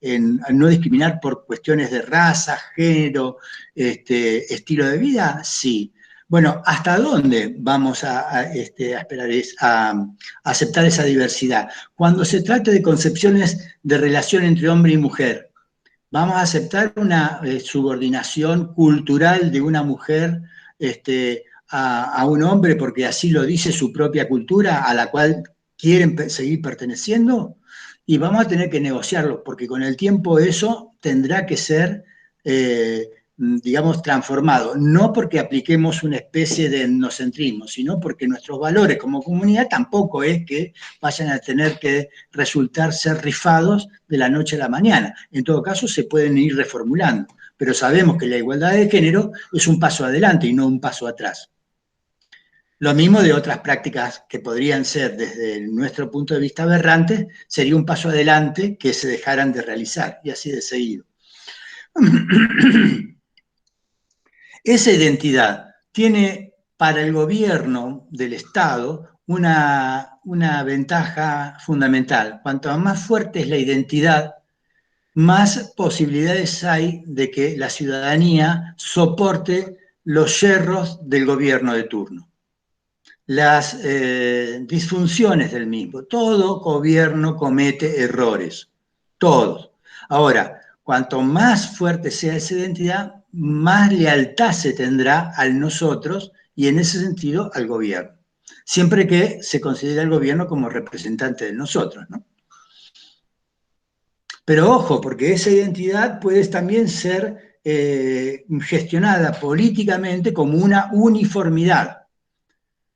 en no discriminar por cuestiones de raza, género, estilo de vida? Sí. Bueno, ¿hasta dónde vamos a aceptar esa diversidad? Cuando se trata de concepciones de relación entre hombre y mujer, ¿vamos a aceptar una subordinación cultural de una mujer a un hombre porque así lo dice su propia cultura a la cual quieren seguir perteneciendo? Y vamos a tener que negociarlo, porque con el tiempo eso tendrá que ser, digamos, transformado. No porque apliquemos una especie de etnocentrismo, sino porque nuestros valores como comunidad tampoco es que vayan a tener que resultar ser rifados de la noche a la mañana. En todo caso, se pueden ir reformulando. Pero sabemos que la igualdad de género es un paso adelante y no un paso atrás. Lo mismo de otras prácticas que podrían ser, desde nuestro punto de vista, aberrantes, sería un paso adelante que se dejaran de realizar, y así de seguido. Esa identidad tiene para el gobierno del Estado una ventaja fundamental. Cuanto más fuerte es la identidad, más posibilidades hay de que la ciudadanía soporte los yerros del gobierno de turno, las disfunciones del mismo. Todo gobierno comete errores, todos. Ahora, cuanto más fuerte sea esa identidad, más lealtad se tendrá al nosotros y en ese sentido al gobierno. Siempre que se considere al gobierno como representante de nosotros, ¿no? Pero ojo, porque esa identidad puede también ser gestionada políticamente como una uniformidad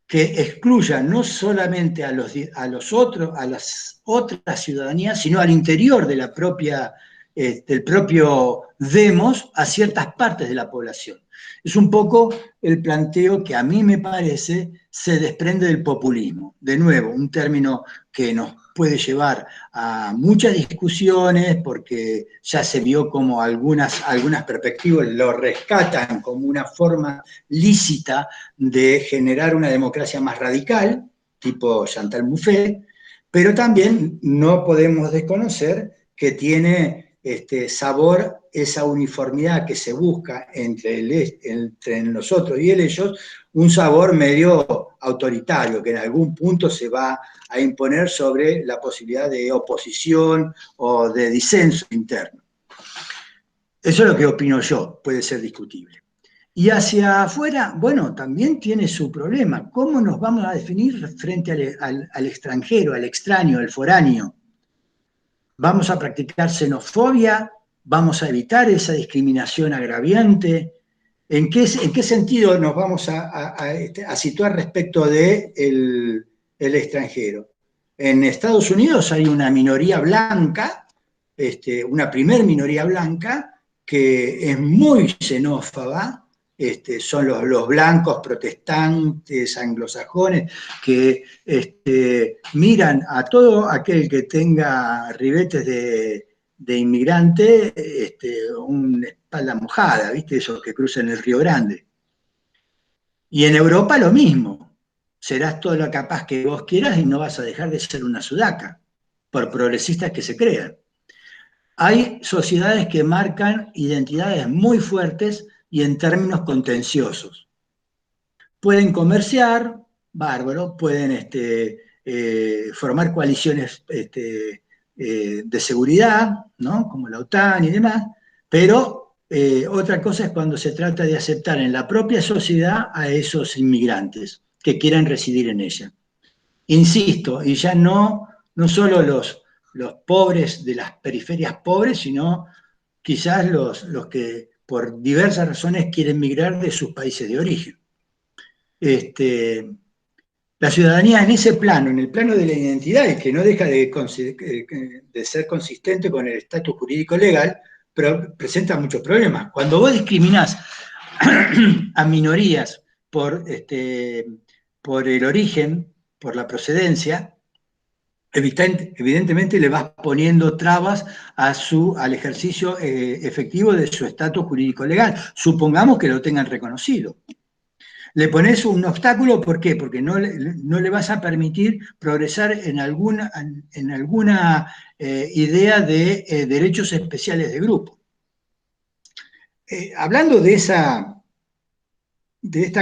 que excluya no solamente a las otras ciudadanías, sino al interior de la propia, del propio demos a ciertas partes de la población. Es un poco el planteo que a mí me parece se desprende del populismo. De nuevo, un término que nos puede llevar a muchas discusiones porque ya se vio como algunas perspectivas lo rescatan como una forma lícita de generar una democracia más radical, tipo Chantal Mouffe, pero también no podemos desconocer que tiene sabor esa uniformidad que se busca entre nosotros y ellos, un sabor medio autoritario, que en algún punto se va a imponer sobre la posibilidad de oposición o de disenso interno. Eso es lo que opino yo, puede ser discutible. Y hacia afuera, bueno, también tiene su problema. ¿Cómo nos vamos a definir frente al extranjero, al extraño, al foráneo? ¿Vamos a practicar xenofobia? ¿Vamos a evitar esa discriminación agraviante? ¿En qué sentido nos vamos a situar respecto del extranjero? En Estados Unidos hay una minoría blanca, una primer minoría blanca, que es muy xenófoba, son los blancos protestantes anglosajones que miran a todo aquel que tenga ribetes de inmigrante, una espalda mojada, ¿viste? Esos que cruzan el Río Grande. Y en Europa lo mismo. Serás todo lo capaz que vos quieras y no vas a dejar de ser una sudaca, por progresistas que se crean. Hay sociedades que marcan identidades muy fuertes y en términos contenciosos. Pueden comerciar, bárbaro, pueden formar coaliciones de seguridad, ¿no? Como la OTAN y demás, pero otra cosa es cuando se trata de aceptar en la propia sociedad a esos inmigrantes que quieran residir en ella. Insisto, y ya no solo los pobres de las periferias pobres, sino quizás los que por diversas razones quieren migrar de sus países de origen. La ciudadanía en ese plano, en el plano de la identidad, y que no deja de ser consistente con el estatus jurídico legal, pero presenta muchos problemas. Cuando vos discriminás a minorías por el origen, por la procedencia, evidentemente le vas poniendo trabas al ejercicio efectivo de su estatus jurídico legal. Supongamos que lo tengan reconocido. Le pones un obstáculo, ¿por qué? Porque no le vas a permitir progresar en alguna idea de derechos especiales de grupo. Hablando de esta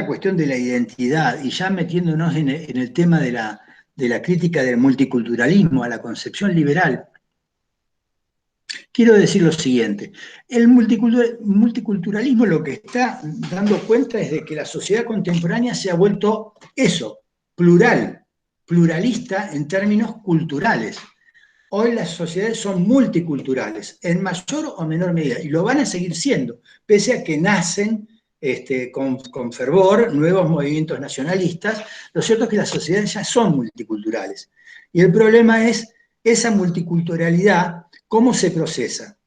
cuestión de la identidad y ya metiéndonos en el tema de la crítica del multiculturalismo a la concepción liberal, quiero decir lo siguiente. El multiculturalismo lo que está dando cuenta es de que la sociedad contemporánea se ha vuelto eso, pluralista en términos culturales. Hoy las sociedades son multiculturales, en mayor o menor medida, y lo van a seguir siendo, pese a que nacen con fervor nuevos movimientos nacionalistas. Lo cierto es que las sociedades ya son multiculturales. Y el problema es esa multiculturalidad, ¿cómo se procesa?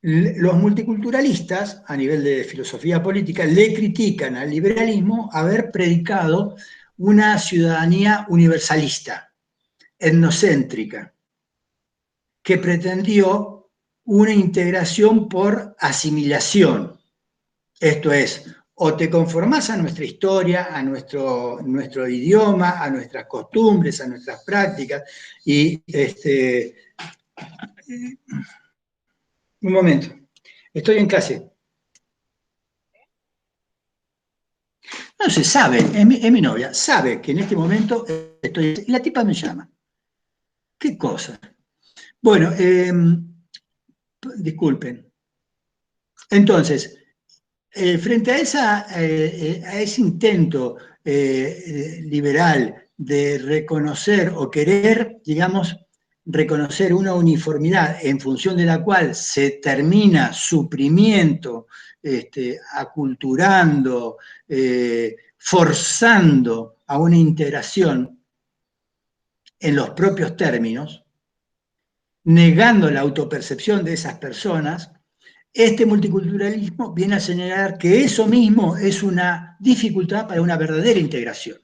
Los multiculturalistas, a nivel de filosofía política, le critican al liberalismo haber predicado una ciudadanía universalista, etnocéntrica, que pretendió una integración por asimilación. Esto es, o te conformás a nuestra historia, a nuestro idioma, a nuestras costumbres, a nuestras prácticas, y un momento, estoy en clase. No se sabe, es mi novia, sabe que en este momento estoy, y la tipa me llama. ¿Qué cosa? Bueno, disculpen. Entonces, frente a ese intento liberal de reconocer o querer, digamos, reconocer una uniformidad en función de la cual se termina suprimiendo, aculturando, forzando a una integración en los propios términos, negando la autopercepción de esas personas, este multiculturalismo viene a señalar que eso mismo es una dificultad para una verdadera integración.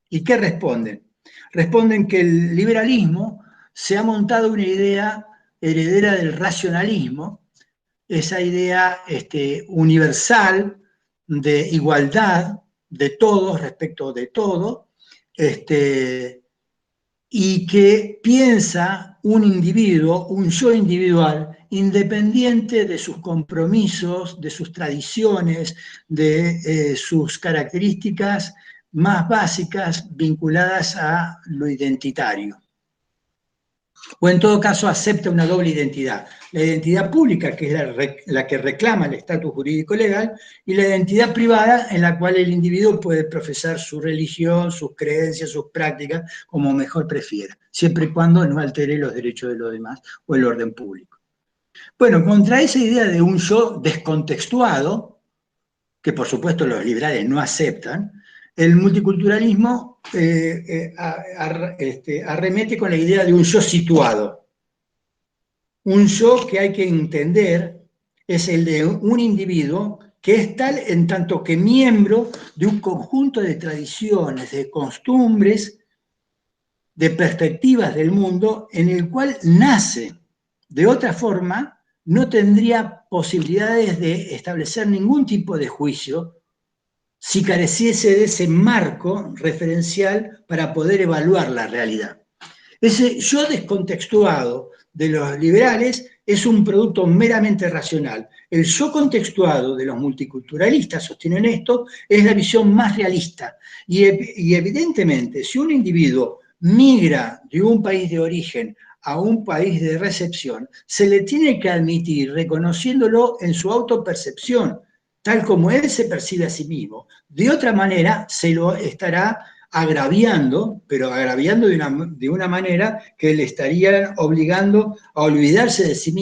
¿Y qué responden? Responden que el liberalismo se ha montado una idea heredera del racionalismo, esa idea universal de igualdad de todos respecto de todo, y que piensa un individuo, un yo individual, independiente de sus compromisos, de sus tradiciones, de sus características más básicas vinculadas a lo identitario. O en todo caso acepta una doble identidad. La identidad pública, que es la que reclama el estatus jurídico legal, y la identidad privada, en la cual el individuo puede profesar su religión, sus creencias, sus prácticas, como mejor prefiera, siempre y cuando no altere los derechos de los demás o el orden público. Bueno, contra esa idea de un yo descontextuado, que por supuesto los liberales no aceptan, el multiculturalismo arremete con la idea de un yo situado. Un yo que hay que entender es el de un individuo que es tal en tanto que miembro de un conjunto de tradiciones, de costumbres, de perspectivas del mundo en el cual nace. De otra forma, no tendría posibilidades de establecer ningún tipo de juicio si careciese de ese marco referencial para poder evaluar la realidad. Ese yo descontextuado de los liberales es un producto meramente racional. El yo contextuado de los multiculturalistas, sostienen esto, es la visión más realista. Y evidentemente, si un individuo migra de un país de origen a un país de recepción, se le tiene que admitir reconociéndolo en su autopercepción, tal como él se percibe a sí mismo. De otra manera, se lo estará agraviando, pero agraviando de una manera que le estaría obligando a olvidarse de sí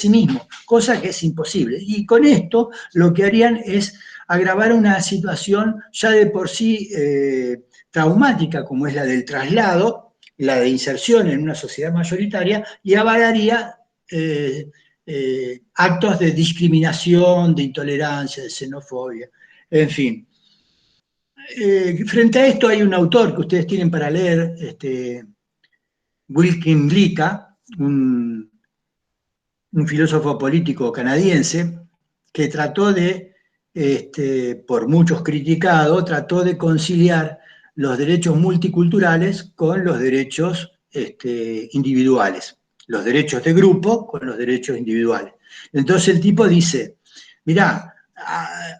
mismo, cosa que es imposible. Y con esto lo que harían es agravar una situación ya de por sí traumática, como es la del traslado, la de inserción en una sociedad mayoritaria, y avalaría actos de discriminación, de intolerancia, de xenofobia, en fin. Frente a esto hay un autor que ustedes tienen para leer, Wilkin Lika, un filósofo político canadiense, que trató de, por muchos criticado, trató de conciliar los derechos multiculturales con los derechos individuales, los derechos de grupo con los derechos individuales. Entonces el tipo dice, mirá,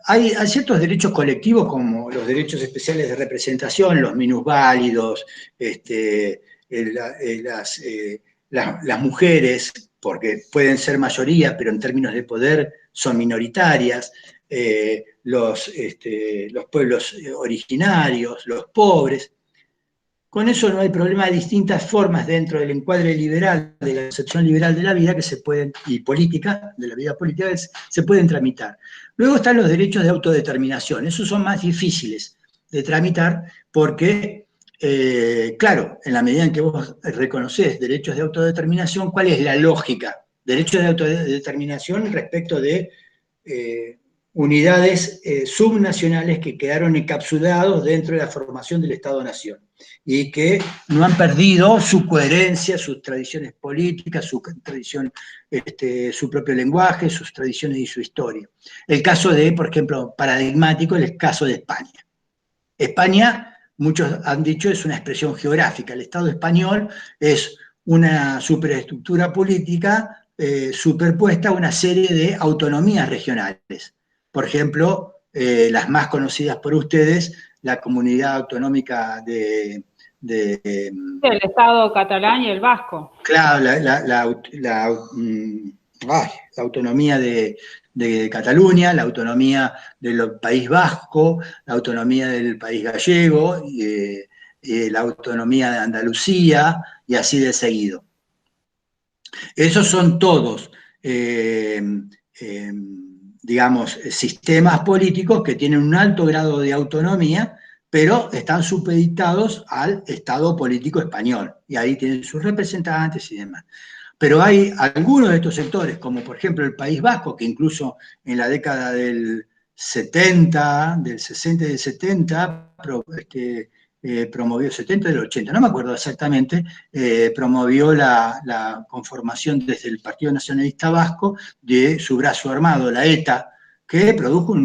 hay ciertos derechos colectivos como los derechos especiales de representación, los minusválidos, las mujeres, porque pueden ser mayoría, pero en términos de poder son minoritarias, los pueblos originarios, los pobres. Con eso no hay problema, de distintas formas dentro del encuadre liberal, de la concepción liberal de la vida que se pueden, y política, de la vida política, se pueden tramitar. Luego están los derechos de autodeterminación, esos son más difíciles de tramitar porque, claro, en la medida en que vos reconocés derechos de autodeterminación, ¿cuál es la lógica? Derechos de autodeterminación respecto de unidades subnacionales que quedaron encapsulados dentro de la formación del Estado-Nación y que no han perdido su coherencia, sus tradiciones políticas, su tradición, su propio lenguaje, sus tradiciones y su historia. El caso de, por ejemplo, paradigmático, el caso de España. España, muchos han dicho, es una expresión geográfica. El Estado español es una superestructura política superpuesta a una serie de autonomías regionales. Por ejemplo, las más conocidas por ustedes, la Comunidad Autonómica el Estado catalán y el vasco. Claro, la autonomía de Cataluña, la autonomía del País Vasco, la autonomía del País Gallego, la autonomía de Andalucía, y así de seguido. Esos son todos, digamos, sistemas políticos que tienen un alto grado de autonomía, pero están supeditados al Estado político español, y ahí tienen sus representantes y demás. Pero hay algunos de estos sectores, como por ejemplo el País Vasco, que incluso en la década del 70, del 60 y del 70, promovió, 70 del 80, no me acuerdo exactamente, promovió la conformación desde el Partido Nacionalista Vasco de su brazo armado, la ETA, que produjo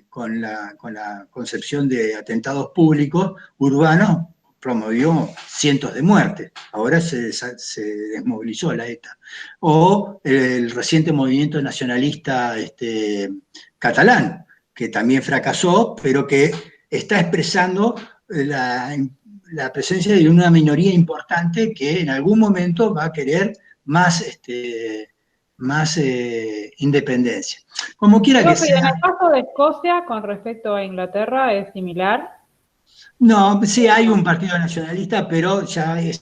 con la concepción de atentados públicos urbanos, promovió cientos de muertes. Ahora se desmovilizó la ETA. O el reciente movimiento nacionalista catalán, que también fracasó, pero que está expresando la presencia de una minoría importante que en algún momento va a querer más independencia. Como quiera que sea. ¿En el caso de Escocia, con respecto a Inglaterra, es similar? No, sí hay un partido nacionalista, pero ya es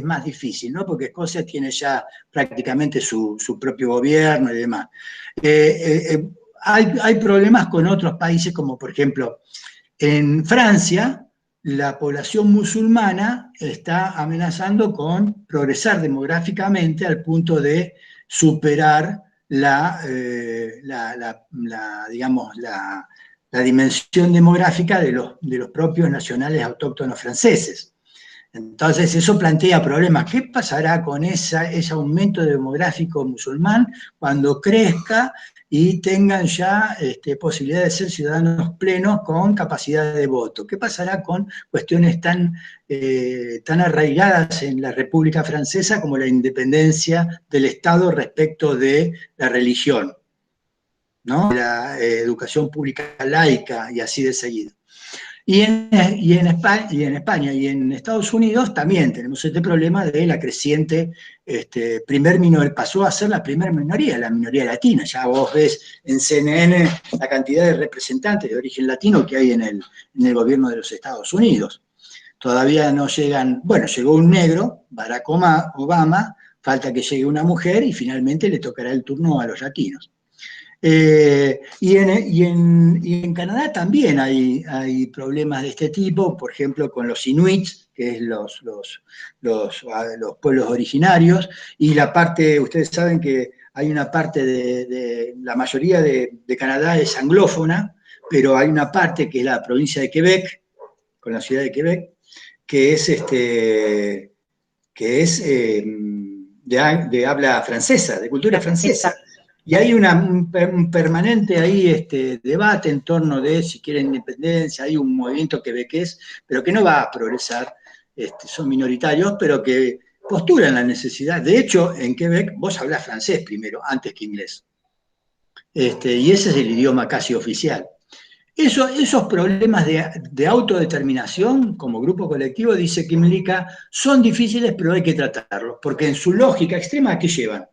más difícil, ¿no? Porque Escocia tiene ya prácticamente su propio gobierno y demás. Hay problemas con otros países, como por ejemplo, en Francia, la población musulmana está amenazando con progresar demográficamente al punto de superar digamos, la dimensión demográfica de los propios nacionales autóctonos franceses. Entonces eso plantea problemas. ¿Qué pasará con ese aumento demográfico musulmán cuando crezca y tengan ya posibilidad de ser ciudadanos plenos con capacidad de voto? ¿Qué pasará con cuestiones tan arraigadas en la República Francesa como la independencia del Estado respecto de la religión, ¿no? La educación pública laica y así de seguido. Y en España y en Estados Unidos también tenemos este problema de la creciente pasó a ser la primera minoría, la minoría latina. Ya vos ves en CNN la cantidad de representantes de origen latino que hay en el gobierno de los Estados Unidos. Todavía no llegan, bueno, llegó un negro, Barack Obama, falta que llegue una mujer y finalmente le tocará el turno a los latinos. Y en Canadá también hay problemas de este tipo, por ejemplo, con los inuits, que es los pueblos originarios, y la parte, ustedes saben que hay una parte de la mayoría de Canadá es anglófona, pero hay una parte que es la provincia de Quebec, con la ciudad de Quebec, que es de habla francesa, de cultura francesa. Y hay un permanente ahí debate en torno de si quieren independencia, hay un movimiento quebequés, pero que no va a progresar, son minoritarios, pero que postulan la necesidad. De hecho, en Quebec vos hablás francés primero, antes que inglés. Y ese es el idioma casi oficial. Esos problemas de autodeterminación como grupo colectivo, dice Kim Lika, son difíciles, pero hay que tratarlos, porque en su lógica extrema, ¿a qué llevan?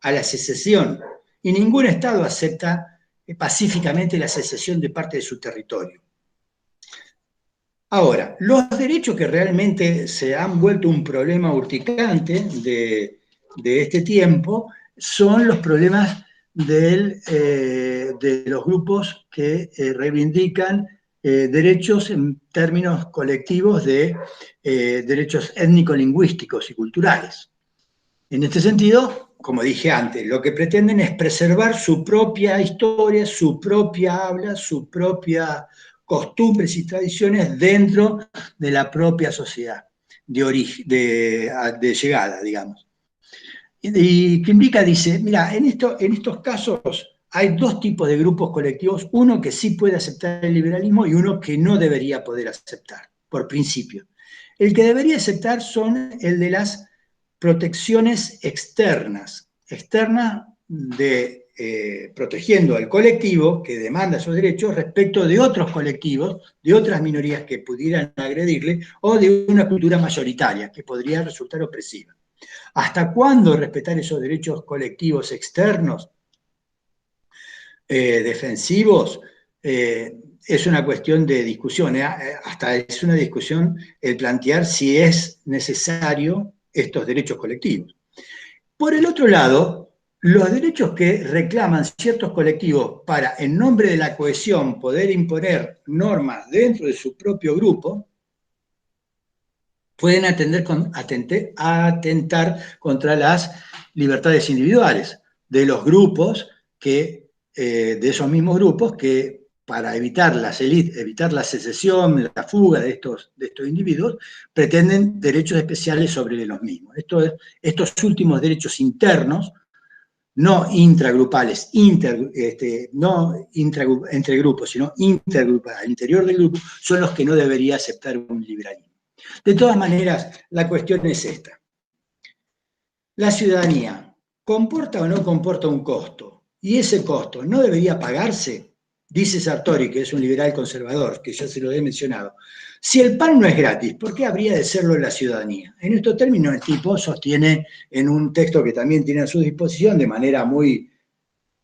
A la secesión, y ningún Estado acepta pacíficamente la secesión de parte de su territorio. Ahora, los derechos que realmente se han vuelto un problema urticante de este tiempo son los problemas de los grupos que reivindican derechos en términos colectivos de derechos étnico-lingüísticos y culturales. En este sentido, como dije antes, lo que pretenden es preservar su propia historia, su propia habla, sus propias costumbres y tradiciones dentro de la propia sociedad de llegada, digamos. Y Kim Lika dice, mira, en estos casos hay dos tipos de grupos colectivos, uno que sí puede aceptar el liberalismo y uno que no debería poder aceptar, por principio. El que debería aceptar son el de las protecciones externas protegiendo al colectivo que demanda sus derechos respecto de otros colectivos, de otras minorías que pudieran agredirle, o de una cultura mayoritaria que podría resultar opresiva. ¿Hasta cuándo respetar esos derechos colectivos externos, defensivos? Es una cuestión de discusión, hasta es una discusión el plantear si es necesario estos derechos colectivos. Por el otro lado, los derechos que reclaman ciertos colectivos para, en nombre de la cohesión, poder imponer normas dentro de su propio grupo, pueden atentar contra las libertades individuales de los grupos, de esos mismos grupos que, para evitar la secesión, la fuga de estos individuos, pretenden derechos especiales sobre los mismos. Estos últimos derechos internos, no intragrupales, no entre grupos, sino intergrupales, al interior del grupo, son los que no debería aceptar un liberalismo. De todas maneras, la cuestión es esta. La ciudadanía, ¿comporta o no comporta un costo? Y ese costo no debería pagarse, dice Sartori, que es un liberal conservador, que ya se lo he mencionado. Si el pan no es gratis, ¿por qué habría de serlo la ciudadanía? En estos términos, el tipo sostiene en un texto que también tiene a su disposición, de manera muy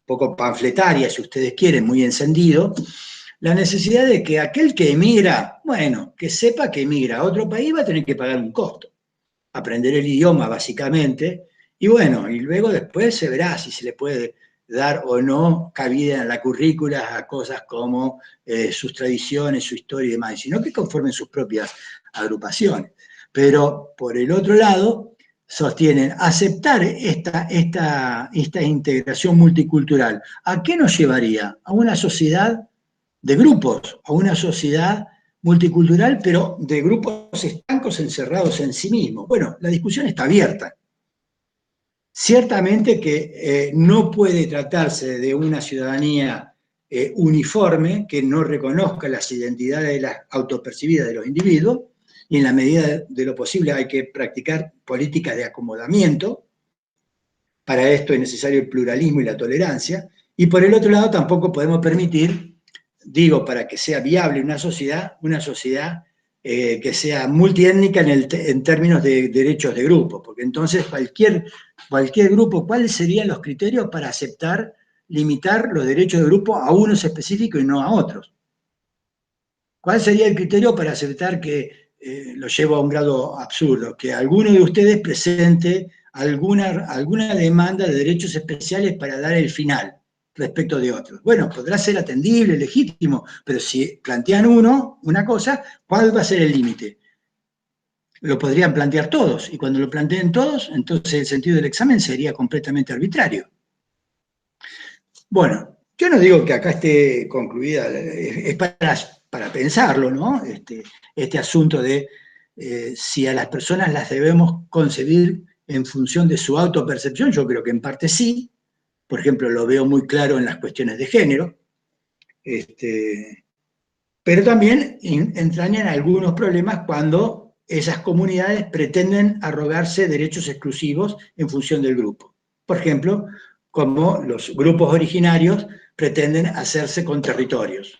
poco panfletaria, si ustedes quieren, muy encendido, la necesidad de que aquel que emigra, bueno, que sepa que emigra a otro país va a tener que pagar un costo. Aprender el idioma, básicamente, y bueno, y luego después se verá si se le puede dar o no cabida en la currícula a cosas como sus tradiciones, su historia y demás, sino que conformen sus propias agrupaciones. Pero, por el otro lado, sostienen, aceptar esta integración multicultural, ¿a qué nos llevaría? A una sociedad de grupos, a una sociedad multicultural, pero de grupos estancos encerrados en sí mismos. Bueno, la discusión está abierta. Ciertamente que no puede tratarse de una ciudadanía uniforme que no reconozca las identidades autopercibidas de los individuos, y en la medida de lo posible hay que practicar políticas de acomodamiento. Para esto es necesario el pluralismo y la tolerancia, y por el otro lado tampoco podemos permitir, digo, para que sea viable una sociedad que sea multiétnica en términos de derechos de grupo, porque entonces cualquier grupo, ¿cuáles serían los criterios para aceptar, limitar los derechos de grupo a unos específicos y no a otros? ¿Cuál sería el criterio para aceptar que, lo llevo a un grado absurdo, que alguno de ustedes presente alguna demanda de derechos especiales para dar el final respecto de otros? Bueno, podrá ser atendible, legítimo, pero si plantean una cosa, ¿cuál va a ser el límite? Lo podrían plantear todos, y cuando lo planteen todos, entonces el sentido del examen sería completamente arbitrario. Bueno, yo no digo que acá esté concluida, es para pensarlo, ¿no? Este asunto de si a las personas las debemos concebir en función de su autopercepción, yo creo que en parte sí. Por ejemplo, lo veo muy claro en las cuestiones de género, pero también entrañan algunos problemas cuando esas comunidades pretenden arrogarse derechos exclusivos en función del grupo. Por ejemplo, como los grupos originarios pretenden hacerse con territorios.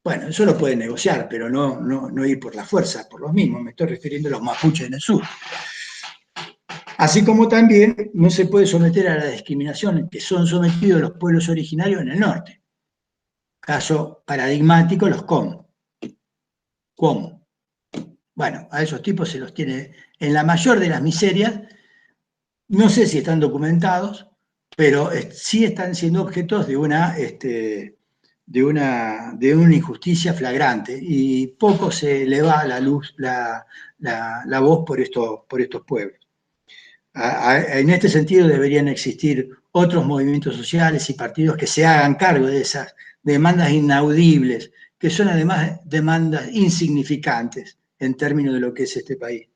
Bueno, eso lo pueden negociar, pero no ir por la fuerza, por los mismos. Me estoy refiriendo a los mapuches en el sur. Así como también no se puede someter a la discriminación que son sometidos los pueblos originarios en el norte. Caso paradigmático, los com. Bueno, a esos tipos se los tiene en la mayor de las miserias. No sé si están documentados, pero sí están siendo objetos de una injusticia flagrante, y poco se le va la voz por estos pueblos. En este sentido deberían existir otros movimientos sociales y partidos que se hagan cargo de esas demandas inaudibles, que son además demandas insignificantes en términos de lo que es este país.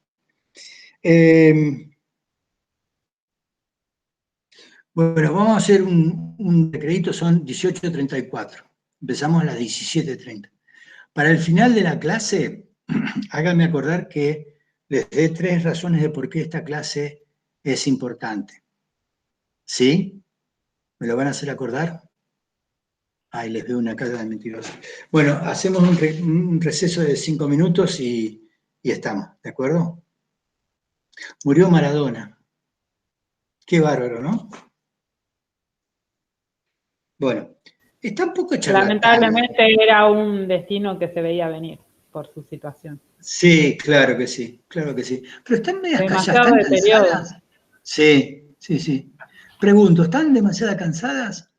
Bueno, vamos a hacer un recredito, son 18:34. Empezamos a las 17:30. Para el final de la clase, háganme acordar que les dé 3 razones de por qué esta clase es importante. ¿Sí? ¿Me lo van a hacer acordar? Ay, les veo una cara de mentirosos. Bueno, hacemos un receso de 5 minutos y estamos, ¿de acuerdo? Murió Maradona. Qué bárbaro, ¿no? Bueno, está un poco charlatán. Lamentablemente era un destino que se veía venir por su situación. Sí, claro que sí, claro que sí. Pero están medias Demasiado calladas, ¿están deterioro. cansadas? Sí. Pregunto, ¿están demasiado cansadas?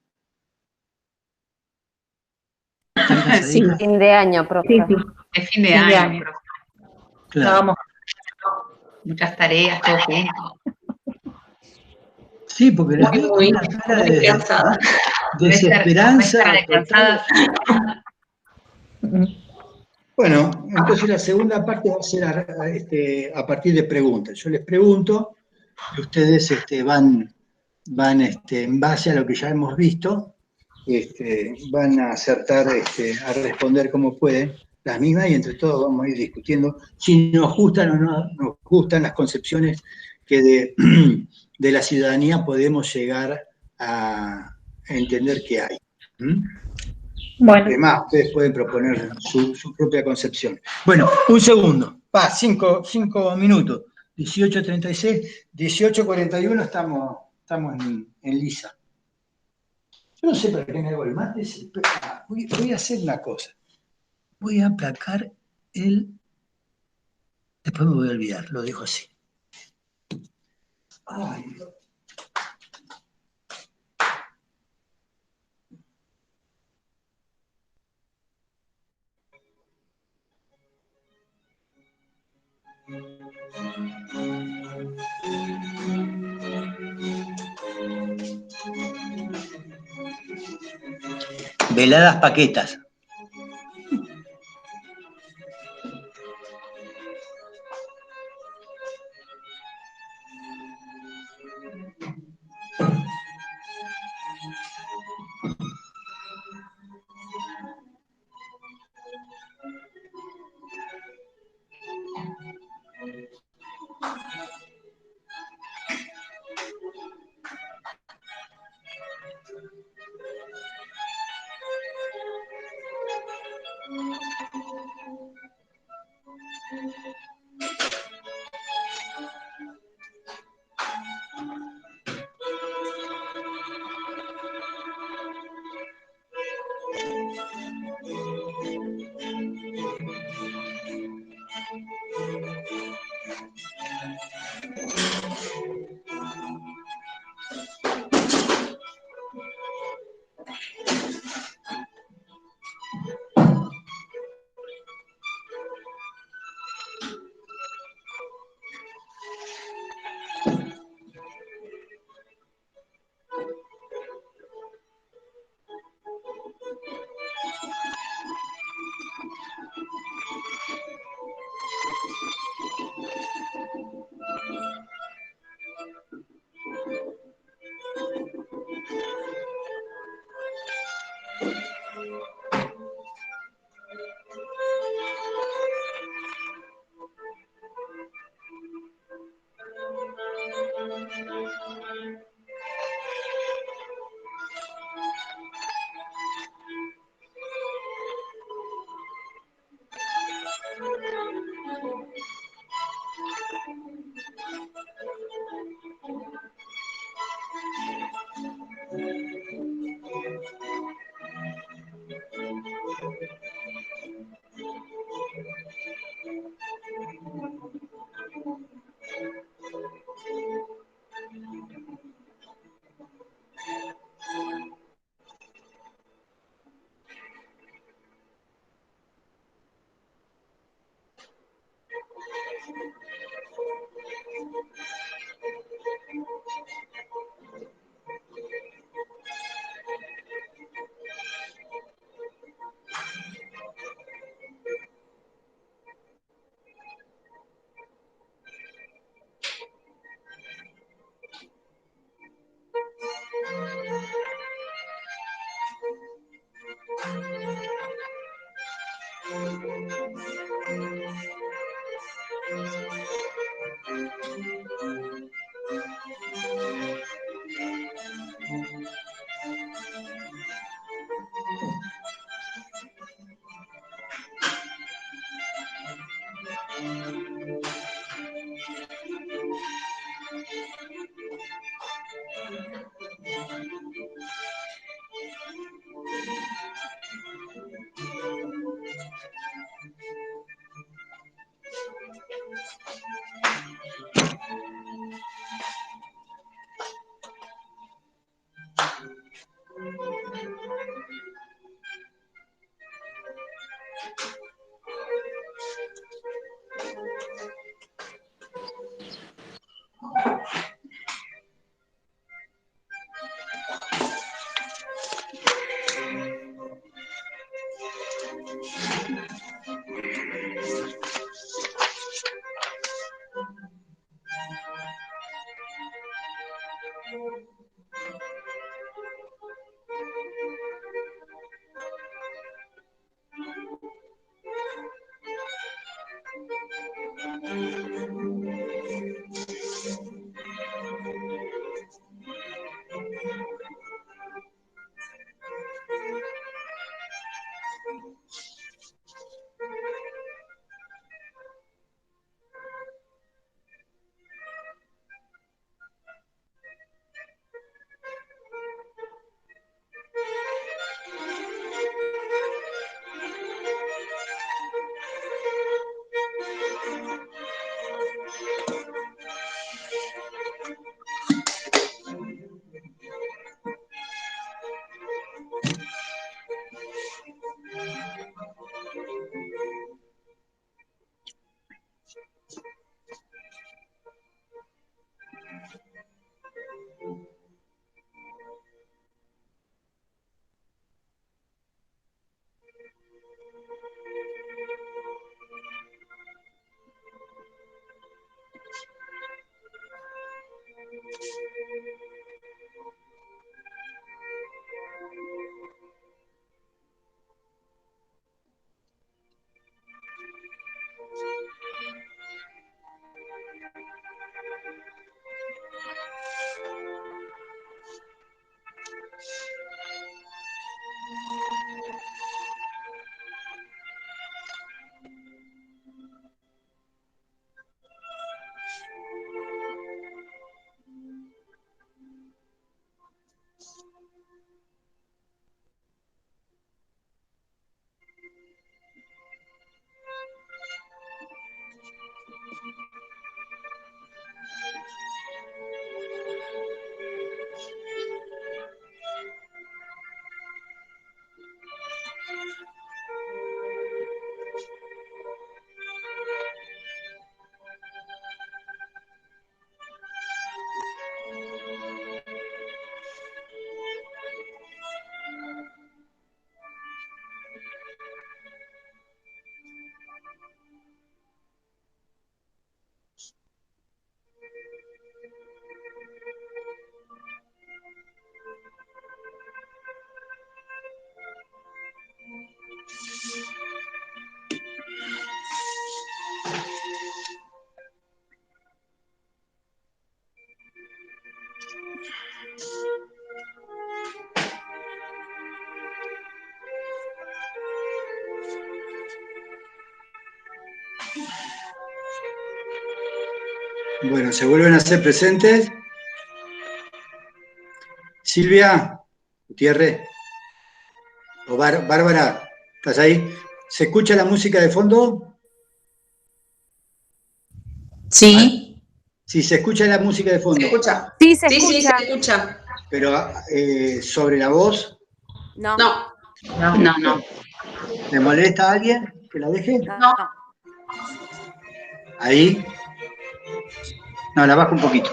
¿Están cansaditas? Fin de año, profe. Sí, sí. Es fin de Fin de año, año. profe. Claro. Estábamos Muchas tareas, todo junto. Sí, porque les veo muy, una cara muy de cansada. desesperanza. Debe estar descansada. Bueno, entonces la segunda parte va a ser a partir de preguntas. Yo les pregunto y ustedes van en base a lo que ya hemos visto, van a acertar a responder como pueden las mismas, y entre todos vamos a ir discutiendo si nos gustan o no nos gustan las concepciones que de la ciudadanía podemos llegar a entender que hay. Bueno, Además, ustedes pueden proponer su propia concepción. Bueno, un segundo. 5 minutos. 18:36, 18:41 estamos en lisa. Yo no sé para qué me hago el mate. Voy a hacer una cosa. Voy a aplacar después me voy a olvidar, lo dejo así. Ay, Veladas paquetas. Bueno, se vuelven a hacer presentes. Silvia Gutiérrez o Bárbara, ¿estás ahí? ¿Se escucha la música de fondo? Sí. Sí, se escucha la música de fondo. ¿Se escucha? Sí, se Sí, escucha. se escucha. Pero sobre la voz, No. No. ¿le molesta a alguien que la deje? No. Ahí. No, la bajo un poquito.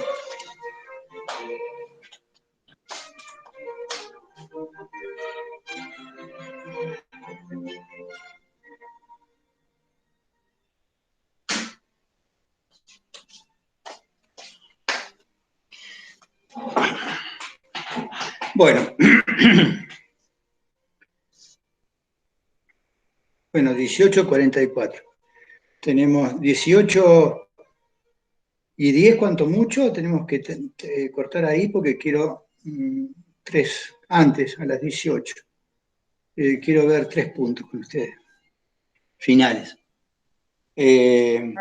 Bueno. Bueno, 18:44. Tenemos 18 y 10, cuanto mucho, tenemos que cortar ahí porque quiero 3 antes, a las 18. Quiero ver 3 puntos con ustedes, finales. Bueno,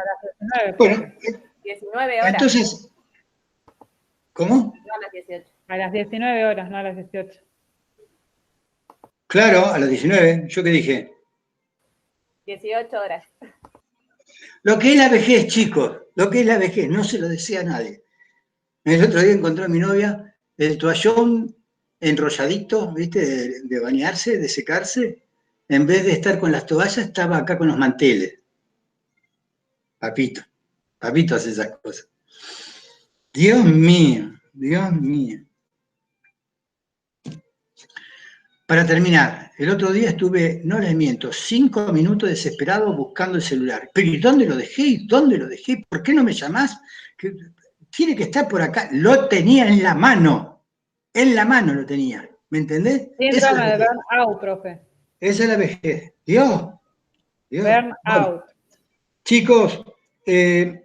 19 horas. entonces, ¿cómo? No a las 18. A las 19 horas, no a las 18. Claro, a las 19. ¿Yo qué dije? 18 horas. Lo que es la vejez, chicos, lo que es la vejez, no se lo desea a nadie. El otro día encontré a mi novia el toallón enrolladito, ¿viste? De bañarse, de secarse. En vez de estar con las toallas, estaba acá con los manteles. Papito hace esas cosas. Dios mío, Dios mío. Para terminar, el otro día estuve, no les miento, 5 minutos desesperado buscando el celular. Pero ¿y dónde lo dejé? ¿Dónde lo dejé? ¿Por qué no me llamás? Tiene que estar por acá. Lo tenía en la mano. En la mano lo tenía. ¿Me entendés? Síndrome de burnout, profe. Esa es la vejez. Dios. Burnout. Bueno, chicos, hay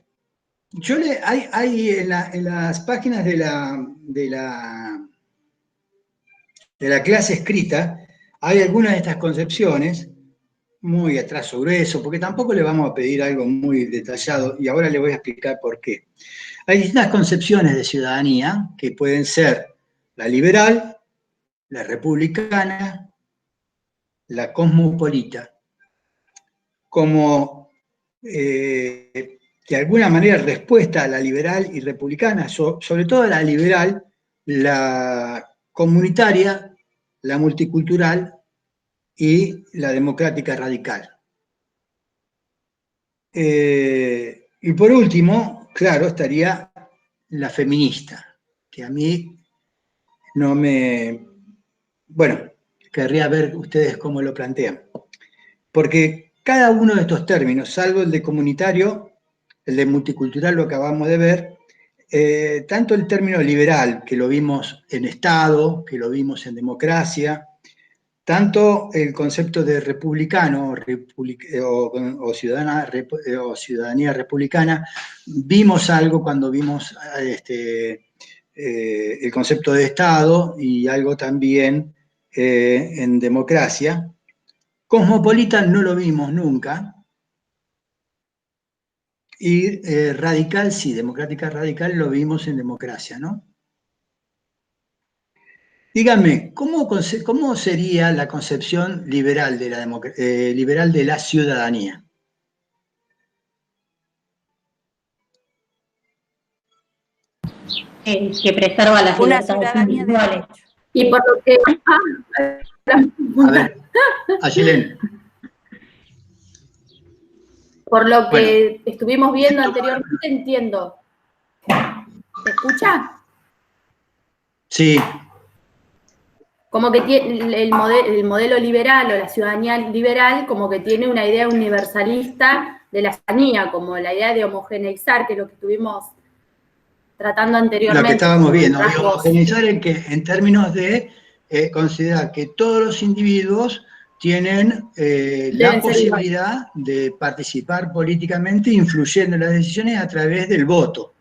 en las páginas de la clase escrita, hay algunas de estas concepciones, muy a trazo grueso, porque tampoco le vamos a pedir algo muy detallado, y ahora le voy a explicar por qué. Hay distintas concepciones de ciudadanía, que pueden ser la liberal, la republicana, la cosmopolita, como de alguna manera respuesta a la liberal y republicana, sobre todo a la liberal, la comunitaria, la multicultural y la democrática radical. Y por último, claro, estaría la feminista, que a mí no me... Bueno, querría ver ustedes cómo lo plantean. Porque cada uno de estos términos, salvo el de comunitario, el de multicultural lo acabamos de ver, tanto el término liberal, que lo vimos en Estado, que lo vimos en democracia, tanto el concepto de republicano o ciudadanía republicana, vimos algo cuando vimos el concepto de Estado y algo también en democracia. Cosmopolita no lo vimos nunca. Y radical, sí, democrática radical lo vimos en democracia, ¿no? Díganme, ¿cómo sería la concepción liberal de la ciudadanía? Que preserva las Una libertades ciudadanía de individuales. derecho. Y por lo que... A ver, Ayelen. Por lo que estuvimos viendo anteriormente, entiendo. ¿Se escucha? Sí. Como que tiene el modelo liberal o la ciudadanía liberal, como que tiene una idea universalista de la ciudadanía, como la idea de homogeneizar, que es lo que estuvimos tratando anteriormente. Lo que estábamos viendo, homogeneizar en términos de considerar que todos los individuos tienen la posibilidad de participar políticamente, influyendo en las decisiones a través del voto.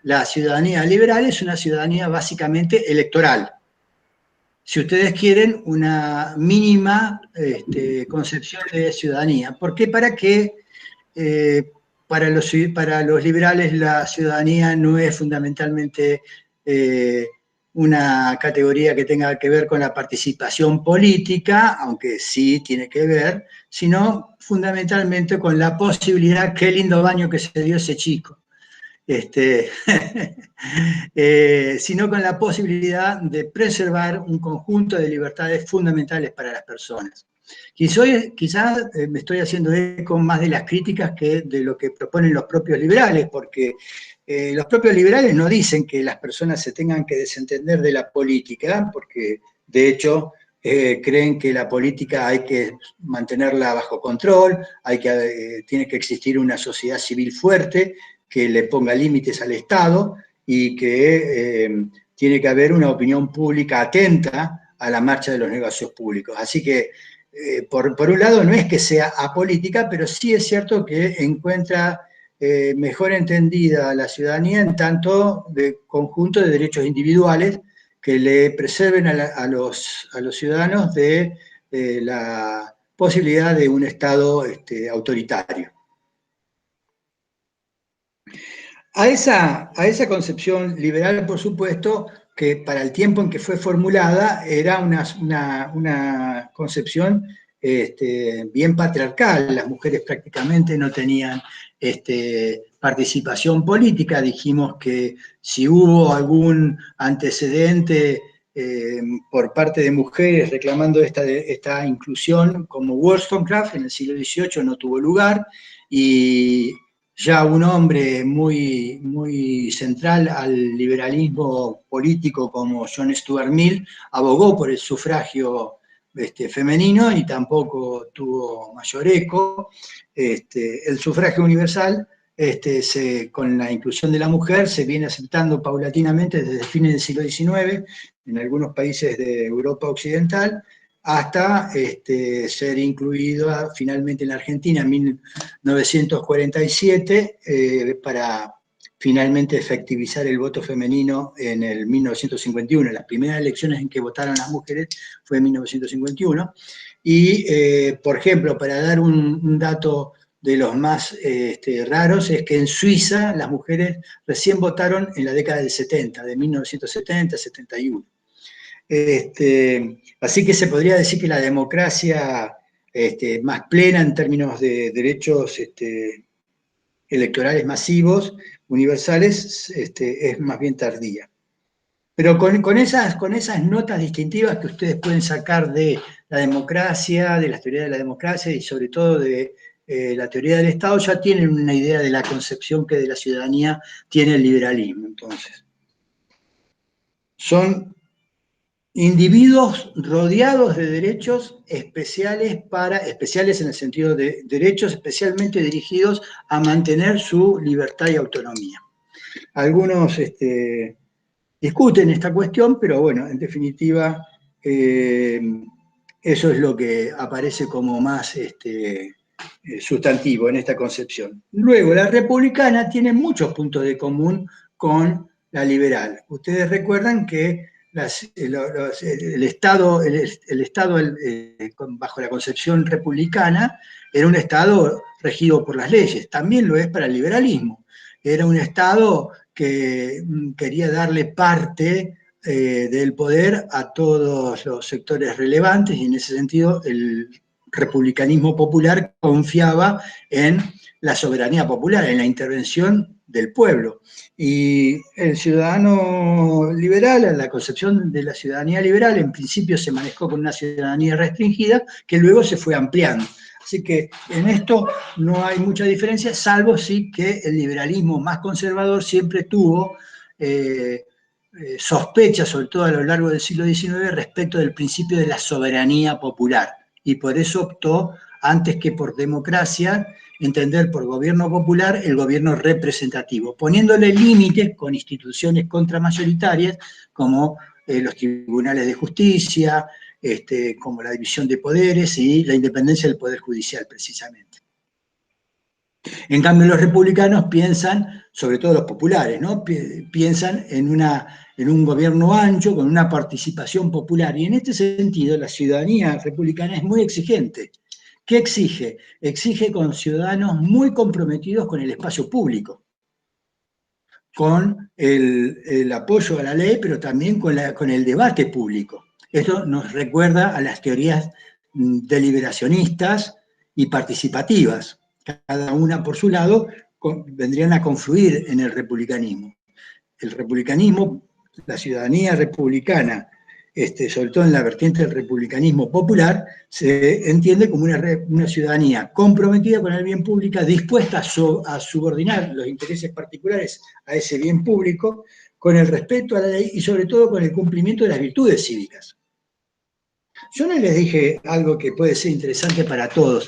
La ciudadanía liberal es una ciudadanía básicamente electoral. Si ustedes quieren una mínima concepción de ciudadanía. ¿Por qué? Para los liberales la ciudadanía no es fundamentalmente una categoría que tenga que ver con la participación política, aunque sí tiene que ver, sino fundamentalmente con la posibilidad, qué lindo baño que se dio ese chico, sino con la posibilidad de preservar un conjunto de libertades fundamentales para las personas. Quizás me estoy haciendo eco más de las críticas que de lo que proponen los propios liberales, porque los propios liberales no dicen que las personas se tengan que desentender de la política, porque de hecho creen que la política hay que mantenerla bajo control, tiene que existir una sociedad civil fuerte que le ponga límites al Estado y que tiene que haber una opinión pública atenta a la marcha de los negocios públicos. Así que, por un lado, no es que sea apolítica, pero sí es cierto que encuentra mejor entendida la ciudadanía en tanto de conjunto de derechos individuales que le preserven a los ciudadanos de la posibilidad de un Estado autoritario. A esa concepción liberal, por supuesto, que para el tiempo en que fue formulada era una concepción bien patriarcal. Las mujeres prácticamente no tenían participación política. Dijimos que si hubo algún antecedente por parte de mujeres reclamando esta inclusión, como Wollstonecraft en el siglo XVIII, no tuvo lugar, y ya un hombre muy, muy central al liberalismo político como John Stuart Mill abogó por el sufragio femenino y tampoco tuvo mayor eco. El sufragio universal, con la inclusión de la mujer, se viene aceptando paulatinamente desde fines del siglo XIX en algunos países de Europa Occidental, hasta ser incluido finalmente en la Argentina en 1947 para finalmente efectivizar el voto femenino en el 1951. Las primeras elecciones en que votaron las mujeres fue en 1951. Y, por ejemplo, para dar un dato de los más raros, es que en Suiza las mujeres recién votaron en la década del 70, de 1970 a 71. Así que se podría decir que la democracia más plena en términos de derechos electorales masivos, universales, es más bien tardía. Pero con esas notas distintivas que ustedes pueden sacar de la democracia, de las teorías de la democracia y sobre todo de la teoría del Estado, ya tienen una idea de la concepción que de la ciudadanía tiene el liberalismo. Entonces, son individuos rodeados de derechos especiales en el sentido de derechos especialmente dirigidos a mantener su libertad y autonomía. Algunos discuten esta cuestión, pero bueno, en definitiva, eso es lo que aparece como más sustantivo en esta concepción. Luego, la republicana tiene muchos puntos de común con la liberal. Ustedes recuerdan que el Estado bajo la concepción republicana era un Estado regido por las leyes, también lo es para el liberalismo. Era un Estado que quería darle parte del poder a todos los sectores relevantes, y en ese sentido el republicanismo popular confiaba en la soberanía popular, en la intervención del pueblo. Y el ciudadano liberal, en la concepción de la ciudadanía liberal, en principio se manejó con una ciudadanía restringida, que luego se fue ampliando. Así que en esto no hay mucha diferencia, salvo sí que el liberalismo más conservador siempre tuvo sospechas, sobre todo a lo largo del siglo XIX, respecto del principio de la soberanía popular. Y por eso optó, antes que por democracia, entender por gobierno popular el gobierno representativo, poniéndole límites con instituciones contramayoritarias como los tribunales de justicia, como la división de poderes y la independencia del Poder Judicial, precisamente. En cambio, los republicanos piensan, sobre todo los populares, ¿no? Piensan en un gobierno ancho, con una participación popular. Y en este sentido, la ciudadanía republicana es muy exigente. ¿Qué exige? Exige con ciudadanos muy comprometidos con el espacio público, con el apoyo a la ley, pero también con el debate público. Esto nos recuerda a las teorías deliberacionistas y participativas. Cada una por su lado vendrían a confluir en el republicanismo. El republicanismo, la ciudadanía republicana, sobre todo en la vertiente del republicanismo popular, se entiende como una ciudadanía comprometida con el bien público, dispuesta a subordinar los intereses particulares a ese bien público, con el respeto a la ley y sobre todo con el cumplimiento de las virtudes cívicas. Yo no les dije algo que puede ser interesante para todos.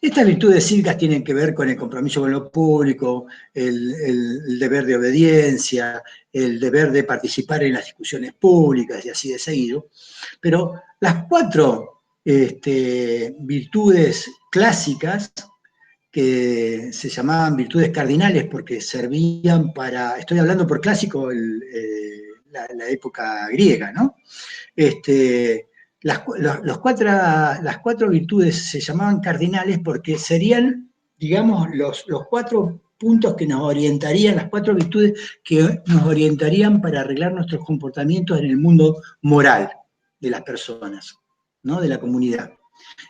Estas virtudes cívicas tienen que ver con el compromiso con lo público, el deber de obediencia, el deber de participar en las discusiones públicas y así de seguido. Pero las 4 virtudes clásicas, que se llamaban virtudes cardinales porque servían para, estoy hablando por clásico, la época griega, ¿no? Las 4 virtudes se llamaban cardinales porque serían, digamos, los 4 puntos que nos orientarían, las 4 virtudes que nos orientarían para arreglar nuestros comportamientos en el mundo moral de las personas, ¿no? De la comunidad.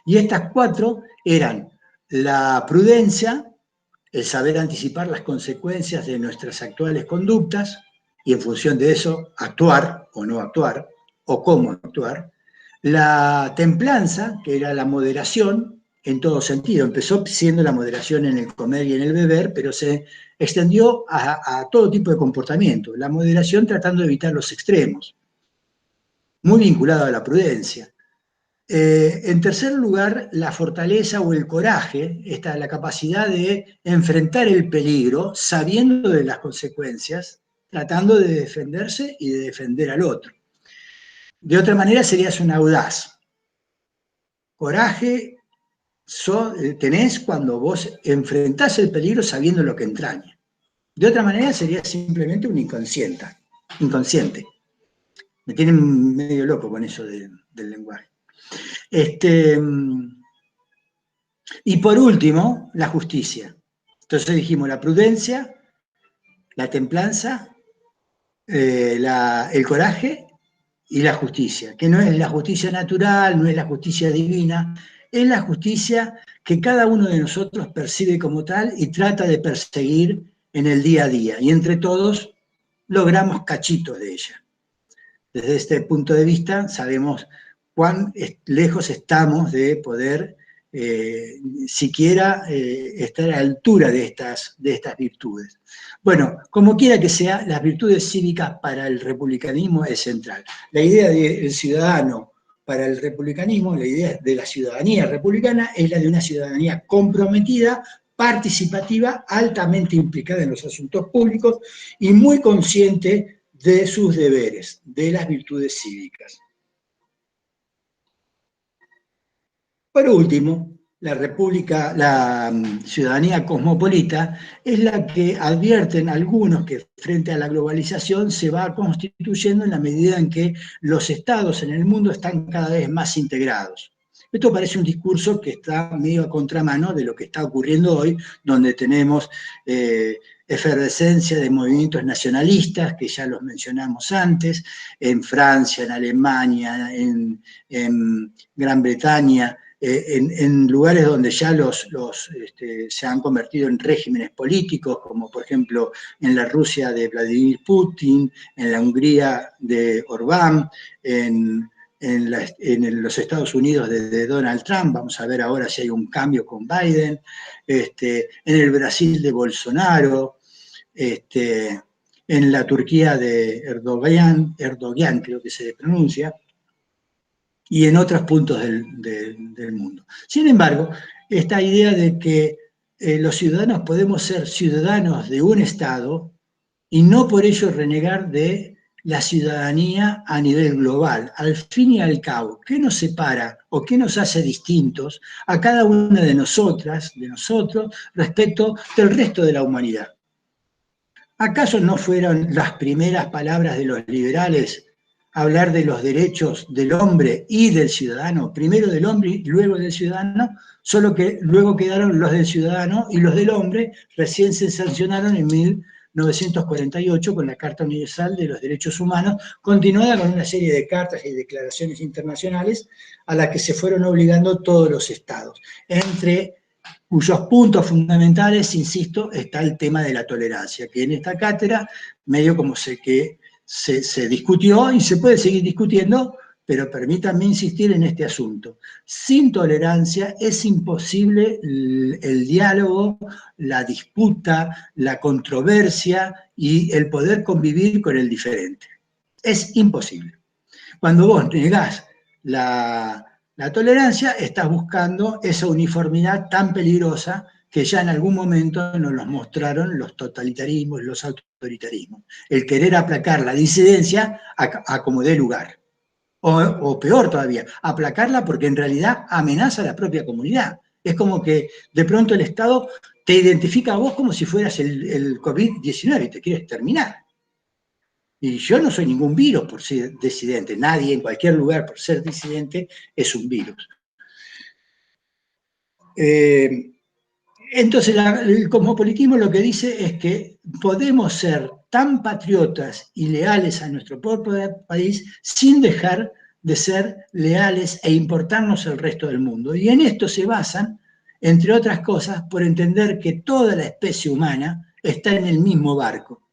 Y estas 4 eran la prudencia, el saber anticipar las consecuencias de nuestras actuales conductas y en función de eso actuar o no actuar, o cómo actuar. La templanza, que era la moderación en todo sentido, empezó siendo la moderación en el comer y en el beber, pero se extendió a todo tipo de comportamiento. La moderación tratando de evitar los extremos, muy vinculado a la prudencia. En tercer lugar, la fortaleza o el coraje, la capacidad de enfrentar el peligro sabiendo de las consecuencias, tratando de defenderse y de defender al otro. De otra manera serías un audaz. Coraje tenés cuando vos enfrentás el peligro sabiendo lo que entraña. De otra manera serías simplemente un inconsciente. Me tienen medio loco con eso del lenguaje. Y por último, la justicia. Entonces dijimos la prudencia, la templanza, el coraje y la justicia, que no es la justicia natural, no es la justicia divina, es la justicia que cada uno de nosotros percibe como tal y trata de perseguir en el día a día. Y entre todos logramos cachitos de ella. Desde este punto de vista sabemos cuán lejos estamos de poder siquiera estar a la altura de estas virtudes. Bueno, como quiera que sea, las virtudes cívicas para el republicanismo es central. La idea del ciudadano para el republicanismo, la idea de la ciudadanía republicana es la de una ciudadanía comprometida participativa, altamente implicada en los asuntos públicos y muy consciente de sus deberes, de las virtudes cívicas. Por último, la ciudadanía cosmopolita es la que advierten algunos que frente a la globalización se va constituyendo en la medida en que los estados en el mundo están cada vez más integrados. Esto parece un discurso que está medio a contramano de lo que está ocurriendo hoy, donde tenemos efervescencia de movimientos nacionalistas, que ya los mencionamos antes, en Francia, en Alemania, en Gran Bretaña, en lugares donde ya se han convertido en regímenes políticos, como por ejemplo en la Rusia de Vladimir Putin, en la Hungría de Orbán, en los Estados Unidos de Donald Trump. Vamos a ver ahora si hay un cambio con Biden, en el Brasil de Bolsonaro, en la Turquía de Erdogan creo que se pronuncia, y en otros puntos del mundo. Sin embargo, esta idea de que los ciudadanos podemos ser ciudadanos de un Estado y no por ello renegar de la ciudadanía a nivel global. Al fin y al cabo, ¿qué nos separa o qué nos hace distintos a cada una de nosotras, de nosotros, respecto del resto de la humanidad? ¿Acaso no fueron las primeras palabras de los liberales hablar de los derechos del hombre y del ciudadano, primero del hombre y luego del ciudadano, solo que luego quedaron los del ciudadano y los del hombre, recién se sancionaron en 1948 con la Carta Universal de los Derechos Humanos, continuada con una serie de cartas y declaraciones internacionales a las que se fueron obligando todos los estados, entre cuyos puntos fundamentales, insisto, está el tema de la tolerancia, que en esta cátedra medio como se discutió y se puede seguir discutiendo, pero permítanme insistir en este asunto. Sin tolerancia es imposible el diálogo, la disputa, la controversia y el poder convivir con el diferente. Es imposible. Cuando vos negás la tolerancia, estás buscando esa uniformidad tan peligrosa que ya en algún momento nos los mostraron los totalitarismos, los autoritarismos. El querer aplacar la disidencia a como dé lugar. O peor todavía, aplacarla porque en realidad amenaza a la propia comunidad. Es como que de pronto el Estado te identifica a vos como si fueras el COVID-19 y te quiere exterminar. Y yo no soy ningún virus por ser disidente. Nadie en cualquier lugar por ser disidente es un virus. Entonces, el cosmopolitismo lo que dice es que podemos ser tan patriotas y leales a nuestro propio país sin dejar de ser leales e importarnos al resto del mundo. Y en esto se basan, entre otras cosas, por entender que toda la especie humana está en el mismo barco.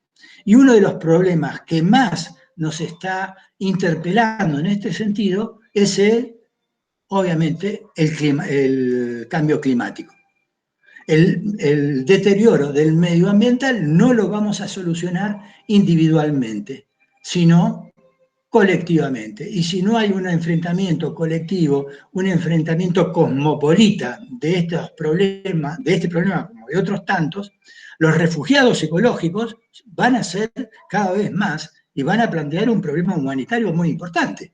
Y uno de los problemas que más nos está interpelando en este sentido es obviamente, el cambio climático. El deterioro del medio ambiental no lo vamos a solucionar individualmente, sino colectivamente. Y si no hay un enfrentamiento colectivo, un enfrentamiento cosmopolita de estos problemas, de este problema como de otros tantos, los refugiados ecológicos van a ser cada vez más y van a plantear un problema humanitario muy importante.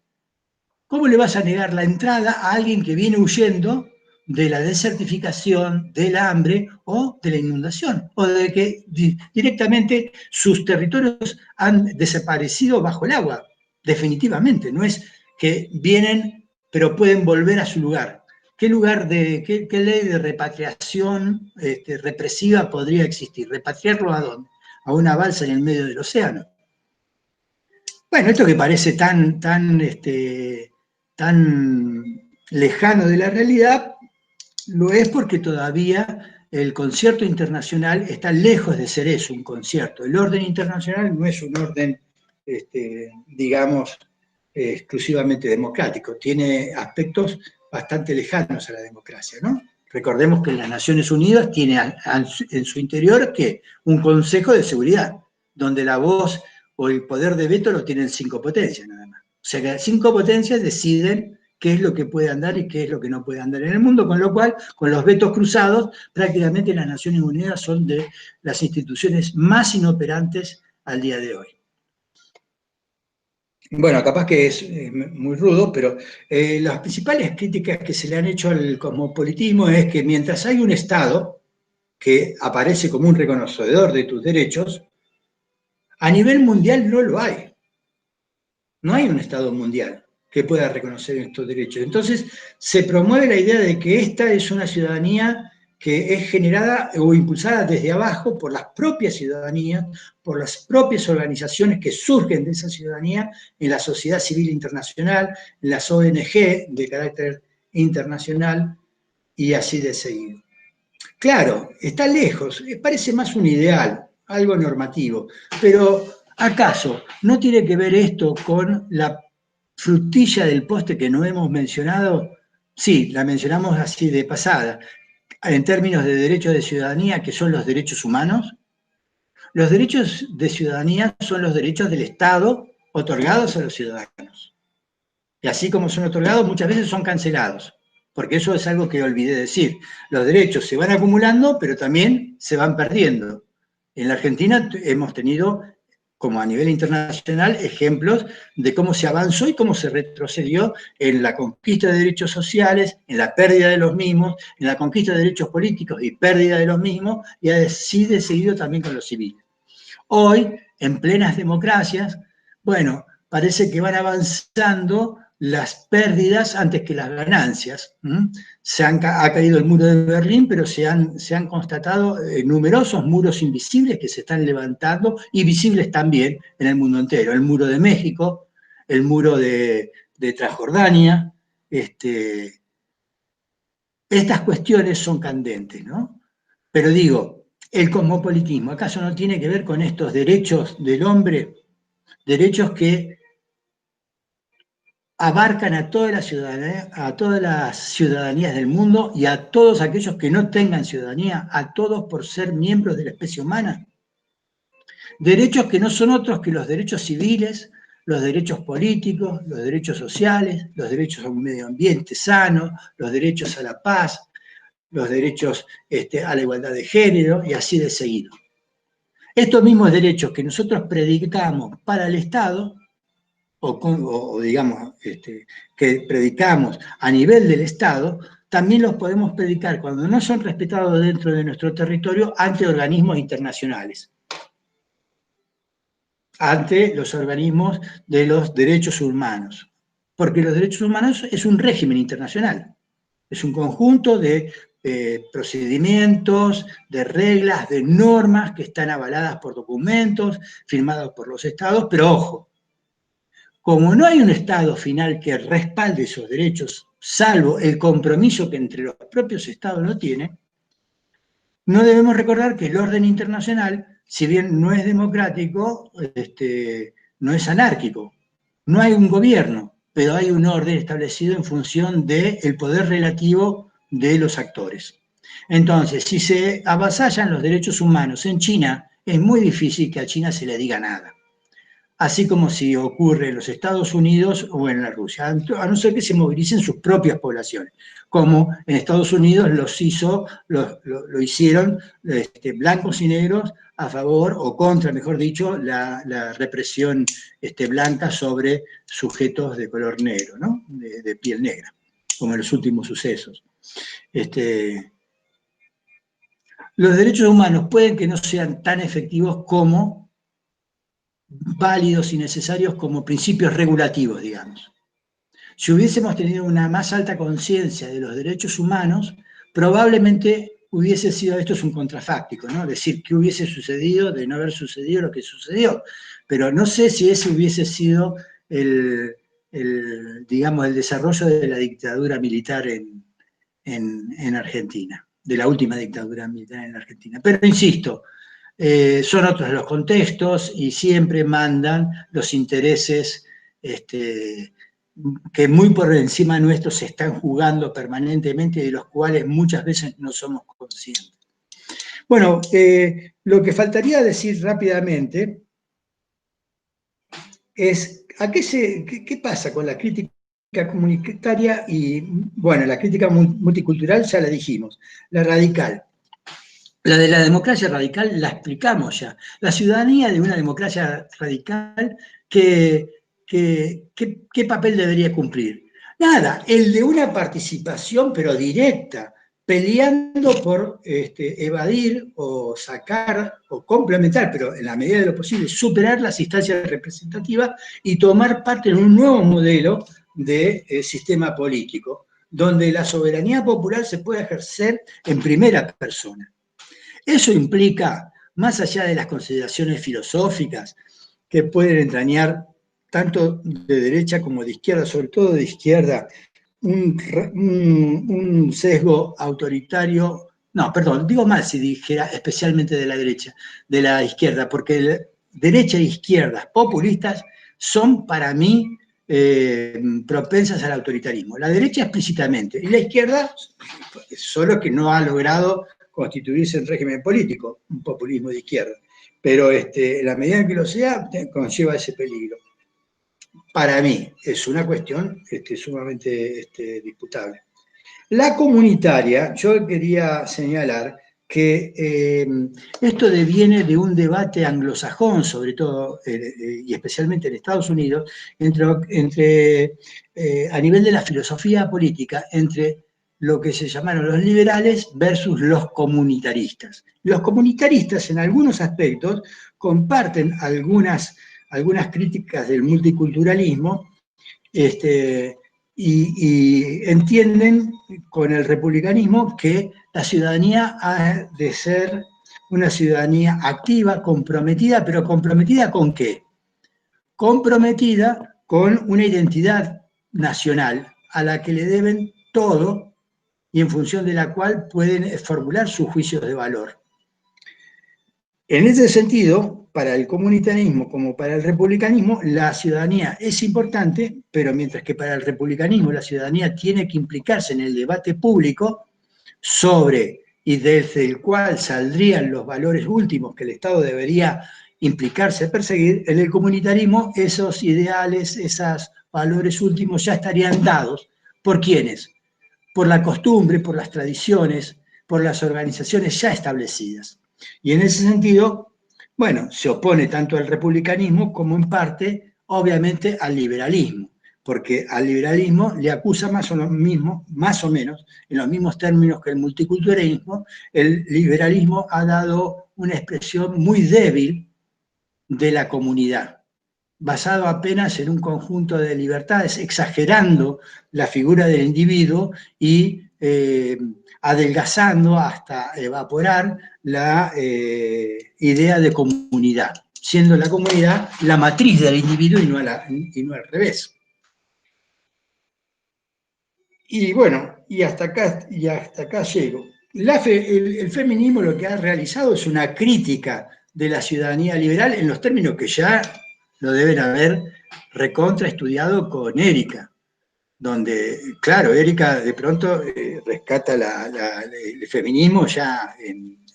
¿Cómo le vas a negar la entrada a alguien que viene huyendo de la desertificación, del hambre o de la inundación, o de que directamente sus territorios han desaparecido bajo el agua? Definitivamente, no es que vienen pero pueden volver a su lugar. ¿Qué ley de repatriación represiva podría existir? ¿Repatriarlo a dónde? ¿A una balsa en el medio del océano? Bueno, esto que parece tan lejano de la realidad, lo es porque todavía el concierto internacional está lejos de ser eso, un concierto. El orden internacional no es un orden, digamos, exclusivamente democrático. Tiene aspectos bastante lejanos a la democracia, ¿no? Recordemos que las Naciones Unidas tiene en su interior ¿qué? Un Consejo de Seguridad, donde la voz o el poder de veto lo tienen 5 potencias nada más. O sea que 5 potencias deciden qué es lo que puede andar y qué es lo que no puede andar en el mundo, con lo cual, con los vetos cruzados, prácticamente las Naciones Unidas son de las instituciones más inoperantes al día de hoy. Bueno, capaz que es muy rudo, pero las principales críticas que se le han hecho al cosmopolitismo es que mientras hay un Estado que aparece como un reconocedor de tus derechos, a nivel mundial no lo hay. No hay un Estado mundial que pueda reconocer estos derechos. Entonces, se promueve la idea de que esta es una ciudadanía que es generada o impulsada desde abajo por las propias ciudadanías, por las propias organizaciones que surgen de esa ciudadanía en la sociedad civil internacional, en las ONG de carácter internacional y así de seguido. Claro, está lejos, parece más un ideal, algo normativo, pero ¿acaso no tiene que ver esto con la frutilla del postre que no hemos mencionado? Sí, la mencionamos así de pasada. En términos de derechos de ciudadanía, que son los derechos humanos, los derechos de ciudadanía son los derechos del Estado otorgados a los ciudadanos. Y así como son otorgados, muchas veces son cancelados, porque eso es algo que olvidé decir. Los derechos se van acumulando, pero también se van perdiendo. En la Argentina hemos tenido, como a nivel internacional, ejemplos de cómo se avanzó y cómo se retrocedió en la conquista de derechos sociales, en la pérdida de los mismos, en la conquista de derechos políticos y pérdida de los mismos, y así de seguido también con los civiles. Hoy, en plenas democracias, bueno, parece que van avanzando las pérdidas antes que las ganancias. Ha caído el muro de Berlín, pero se han constatado numerosos muros invisibles que se están levantando y visibles también en el mundo entero. El muro de México, el muro de Transjordania. Estas cuestiones son candentes, ¿no? Pero digo, el cosmopolitismo, ¿acaso no tiene que ver con estos derechos del hombre? Derechos que abarcan a todas las ciudadanías del mundo y a todos aquellos que no tengan ciudadanía, a todos por ser miembros de la especie humana. Derechos que no son otros que los derechos civiles, los derechos políticos, los derechos sociales, los derechos a un medio ambiente sano, los derechos a la paz, los derechos a la igualdad de género y así de seguido. Estos mismos derechos que nosotros predicamos para el Estado, o digamos, que predicamos a nivel del Estado, también los podemos predicar cuando no son respetados dentro de nuestro territorio ante organismos internacionales, ante los organismos de los derechos humanos. Porque los derechos humanos es un régimen internacional, es un conjunto de procedimientos, de reglas, de normas que están avaladas por documentos, firmados por los estados, pero ojo, como no hay un Estado final que respalde esos derechos, salvo el compromiso que entre los propios Estados no tiene, no debemos recordar que el orden internacional, si bien no es democrático, no es anárquico. No hay un gobierno, pero hay un orden establecido en función del poder relativo de los actores. Entonces, si se avasallan los derechos humanos en China, es muy difícil que a China se le diga nada. Así como si ocurre en los Estados Unidos o en la Rusia, a no ser que se movilicen sus propias poblaciones, como en Estados Unidos lo hicieron blancos y negros a favor o contra, mejor dicho, la represión blanca sobre sujetos de color negro, ¿no? de piel negra, como en los últimos sucesos. Los derechos humanos pueden que no sean tan efectivos como válidos y necesarios como principios regulativos, digamos. Si hubiésemos tenido una más alta conciencia de los derechos humanos, probablemente hubiese sido, esto es un contrafáctico, ¿no? Decir qué hubiese sucedido de no haber sucedido lo que sucedió, pero no sé si ese hubiese sido el desarrollo de la dictadura militar en Argentina, de la última dictadura militar en Argentina. Pero insisto, son otros los contextos y siempre mandan los intereses que muy por encima nuestro se están jugando permanentemente y de los cuales muchas veces no somos conscientes. Bueno, lo que faltaría decir rápidamente es ¿qué pasa con la crítica comunitaria y, bueno, la crítica multicultural ya la dijimos. La radical. La de la democracia radical la explicamos ya. La ciudadanía de una democracia radical, ¿qué papel debería cumplir? Nada, el de una participación, pero directa, peleando por evadir o sacar o complementar, pero en la medida de lo posible, superar las instancias representativas y tomar parte en un nuevo modelo de sistema político, donde la soberanía popular se pueda ejercer en primera persona. Eso implica, más allá de las consideraciones filosóficas que pueden entrañar tanto de derecha como de izquierda, sobre todo de izquierda, un sesgo autoritario, no, perdón, digo mal si dijera especialmente de la izquierda, porque derecha e izquierdas populistas son para mí propensas al autoritarismo. La derecha explícitamente, y la izquierda solo que no ha logrado constituirse en régimen político, un populismo de izquierda. Pero en la medida en que lo sea, conlleva ese peligro. Para mí es una cuestión sumamente disputable. La comunitaria, yo quería señalar que esto deviene de un debate anglosajón, sobre todo, y especialmente en Estados Unidos, a nivel de la filosofía política, entre lo que se llamaron los liberales versus los comunitaristas. Los comunitaristas, en algunos aspectos, comparten algunas críticas del multiculturalismo y entienden con el republicanismo que la ciudadanía ha de ser una ciudadanía activa, comprometida, pero ¿comprometida con qué? Comprometida con una identidad nacional a la que le deben todo y en función de la cual pueden formular sus juicios de valor. En ese sentido, para el comunitarismo como para el republicanismo, la ciudadanía es importante, pero mientras que para el republicanismo la ciudadanía tiene que implicarse en el debate público sobre y desde el cual saldrían los valores últimos que el Estado debería implicarse, perseguir, en el comunitarismo esos ideales, esos valores últimos ya estarían dados. ¿Por quiénes? Por la costumbre, por las tradiciones, por las organizaciones ya establecidas. Y en ese sentido, bueno, se opone tanto al republicanismo como en parte, obviamente, al liberalismo, porque al liberalismo le acusa más o menos, en los mismos términos que el multiculturalismo, el liberalismo ha dado una expresión muy débil de la comunidad, basado apenas en un conjunto de libertades, exagerando la figura del individuo y adelgazando hasta evaporar la idea de comunidad, siendo la comunidad la matriz del individuo y no al revés. Y bueno, y hasta acá llego. El feminismo lo que ha realizado es una crítica de la ciudadanía liberal en los términos que ya lo deben haber recontra estudiado con Erika, donde, claro, Erika de pronto rescata el feminismo ya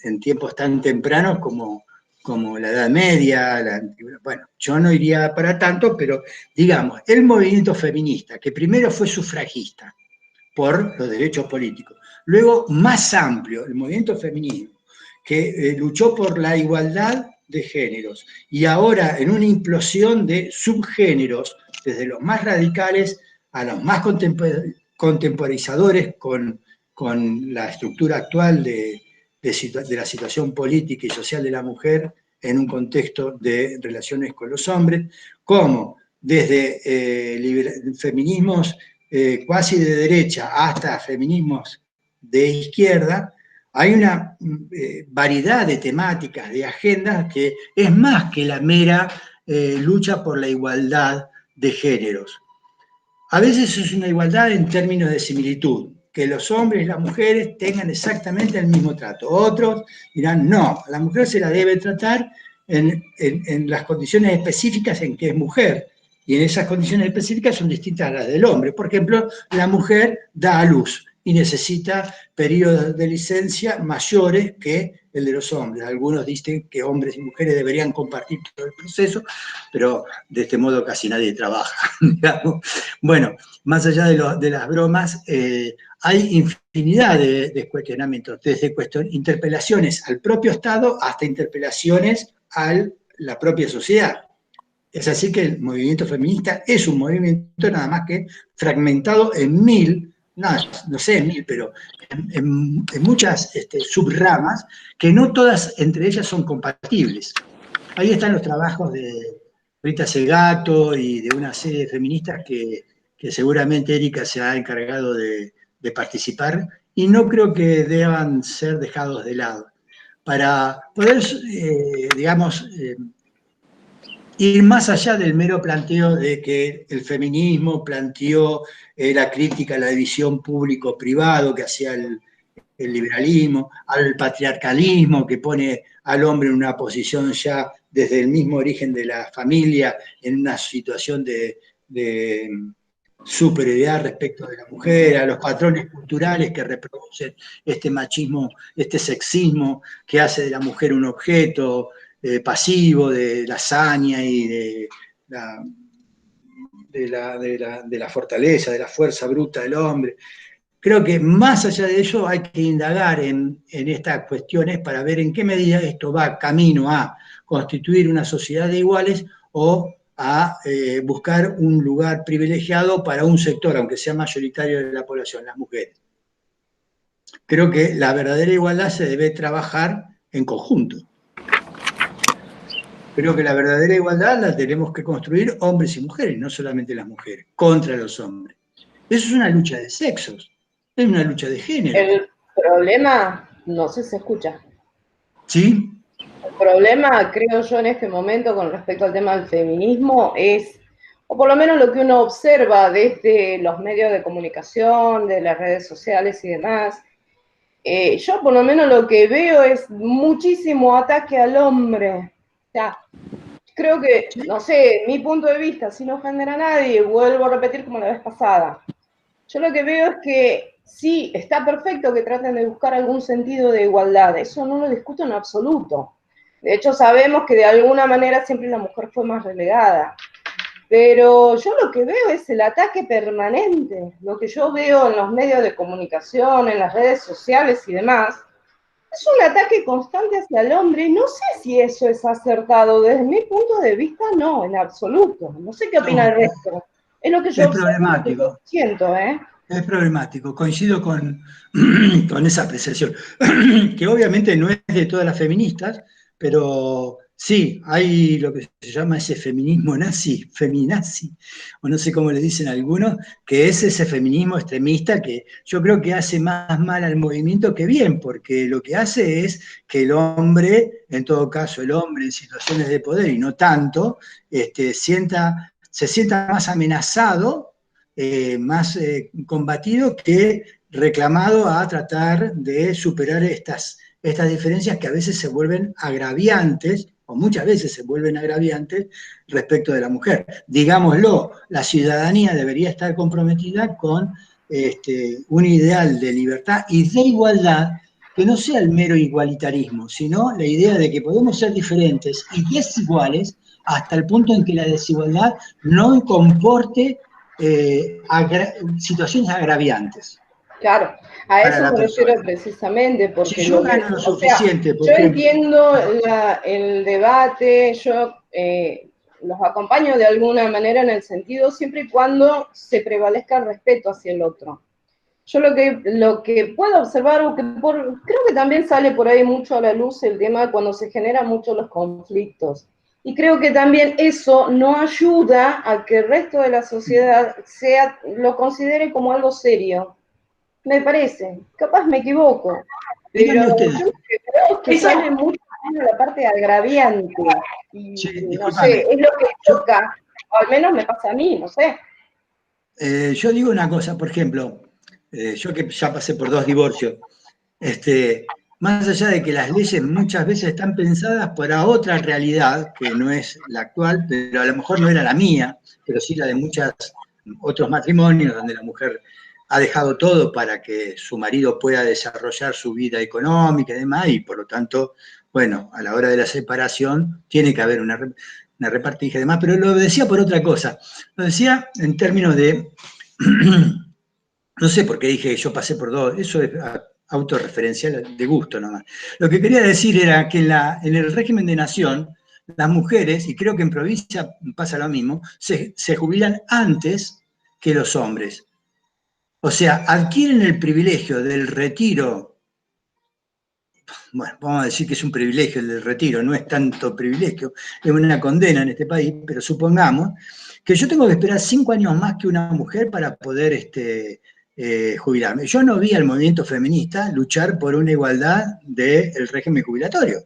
en tiempos tan tempranos como la Edad Media, bueno, yo no iría para tanto, pero digamos, el movimiento feminista, que primero fue sufragista por los derechos políticos, luego más amplio, el movimiento feminista, que luchó por la igualdad de géneros, y ahora en una implosión de subgéneros, desde los más radicales a los más contemporizadores con la estructura actual de la situación política y social de la mujer en un contexto de relaciones con los hombres, como desde feminismos cuasi de derecha hasta feminismos de izquierda, hay una variedad de temáticas, de agendas, que es más que la mera lucha por la igualdad de géneros. A veces es una igualdad en términos de similitud, que los hombres y las mujeres tengan exactamente el mismo trato. Otros dirán, no, a la mujer se la debe tratar en las condiciones específicas en que es mujer, y en esas condiciones específicas son distintas a las del hombre. Por ejemplo, la mujer da a luz, y necesita periodos de licencia mayores que el de los hombres. Algunos dicen que hombres y mujeres deberían compartir todo el proceso, pero de este modo casi nadie trabaja, digamos. Bueno, más allá de las bromas, hay infinidad de cuestionamientos, desde interpelaciones al propio Estado hasta interpelaciones a la propia sociedad. Es así que el movimiento feminista es un movimiento nada más que fragmentado en no sé en mil, pero en muchas subramas, que no todas entre ellas son compatibles. Ahí están los trabajos de Rita Segato y de una serie de feministas que seguramente Erika se ha encargado de participar, y no creo que deban ser dejados de lado. Para poder, digamos, ir más allá del mero planteo de que el feminismo planteó la crítica a la división público-privado que hacía el liberalismo, al patriarcalismo que pone al hombre en una posición ya desde el mismo origen de la familia, en una situación de superioridad respecto de la mujer, a los patrones culturales que reproducen este machismo, este sexismo que hace de la mujer un objeto pasivo de la hazaña y de la fortaleza, de la fuerza bruta del hombre. Creo que más allá de ello hay que indagar en estas cuestiones para ver en qué medida esto va camino a constituir una sociedad de iguales o a buscar un lugar privilegiado para un sector, aunque sea mayoritario de la población, las mujeres. Creo que la verdadera igualdad se debe trabajar en conjunto. Creo que la verdadera igualdad la tenemos que construir hombres y mujeres, no solamente las mujeres, contra los hombres. Eso es una lucha de sexos, es una lucha de género. El problema, no sé si se escucha. ¿Sí? El problema, creo yo, en este momento con respecto al tema del feminismo es, o por lo menos lo que uno observa desde los medios de comunicación, de las redes sociales y demás, yo por lo menos lo que veo es muchísimo ataque al hombre. O sea, creo que, no sé, mi punto de vista, sin ofender a nadie, vuelvo a repetir como la vez pasada. Yo lo que veo es que sí, está perfecto que traten de buscar algún sentido de igualdad, eso no lo discuto en absoluto. De hecho, sabemos que de alguna manera siempre la mujer fue más relegada. Pero yo lo que veo es el ataque permanente. Lo que yo veo en los medios de comunicación, en las redes sociales y demás, es un ataque constante hacia el hombre. No sé si eso es acertado. Desde mi punto de vista, no, en absoluto. No sé qué opina el resto. Es lo que yo problemático. Siento, ¿eh? Es problemático, coincido con esa apreciación, que obviamente no es de todas las feministas, pero sí, hay lo que se llama ese feminismo nazi, feminazi, o no sé cómo le dicen algunos, que es ese feminismo extremista que yo creo que hace más mal al movimiento que bien, porque lo que hace es que el hombre, en todo caso el hombre en situaciones de poder y no tanto, se sienta más amenazado, más combatido que reclamado a tratar de superar estas diferencias que a veces se vuelven agraviantes, o muchas veces se vuelven agraviantes respecto de la mujer. Digámoslo, la ciudadanía debería estar comprometida con un ideal de libertad y de igualdad que no sea el mero igualitarismo, sino la idea de que podemos ser diferentes y desiguales hasta el punto en que la desigualdad no comporte situaciones agraviantes. Claro, a eso me refiero precisamente, porque si yo gano lo suficiente, yo entiendo el debate, yo los acompaño de alguna manera en el sentido siempre y cuando se prevalezca el respeto hacia el otro. Yo lo que puedo observar, creo que también sale por ahí mucho a la luz el tema de cuando se generan mucho los conflictos. Y creo que también eso no ayuda a que el resto de la sociedad lo considere como algo serio. Me parece, capaz me equivoco, pero yo creo que sale mucho de la parte agraviante. Y sí, no sé, es lo que choca, o al menos me pasa a mí, no sé. Yo digo una cosa, por ejemplo, yo que ya pasé por 2 divorcios, más allá de que las leyes muchas veces están pensadas para otra realidad, que no es la actual, pero a lo mejor no era la mía, pero sí la de muchos otros matrimonios donde la mujer ha dejado todo para que su marido pueda desarrollar su vida económica y demás, y por lo tanto, bueno, a la hora de la separación tiene que haber una repartija y demás, pero lo decía por otra cosa. Lo decía en términos de, no sé por qué dije yo pasé por dos, eso es autorreferencial de gusto nomás. Lo que quería decir era que en el régimen de nación, las mujeres, y creo que en provincia pasa lo mismo, se jubilan antes que los hombres. O sea, adquieren el privilegio del retiro. Bueno, vamos a decir que es un privilegio el del retiro, no es tanto privilegio, es una condena en este país, pero supongamos que yo tengo que esperar 5 años más que una mujer para poder jubilarme. Yo no vi al movimiento feminista luchar por una igualdad del régimen jubilatorio.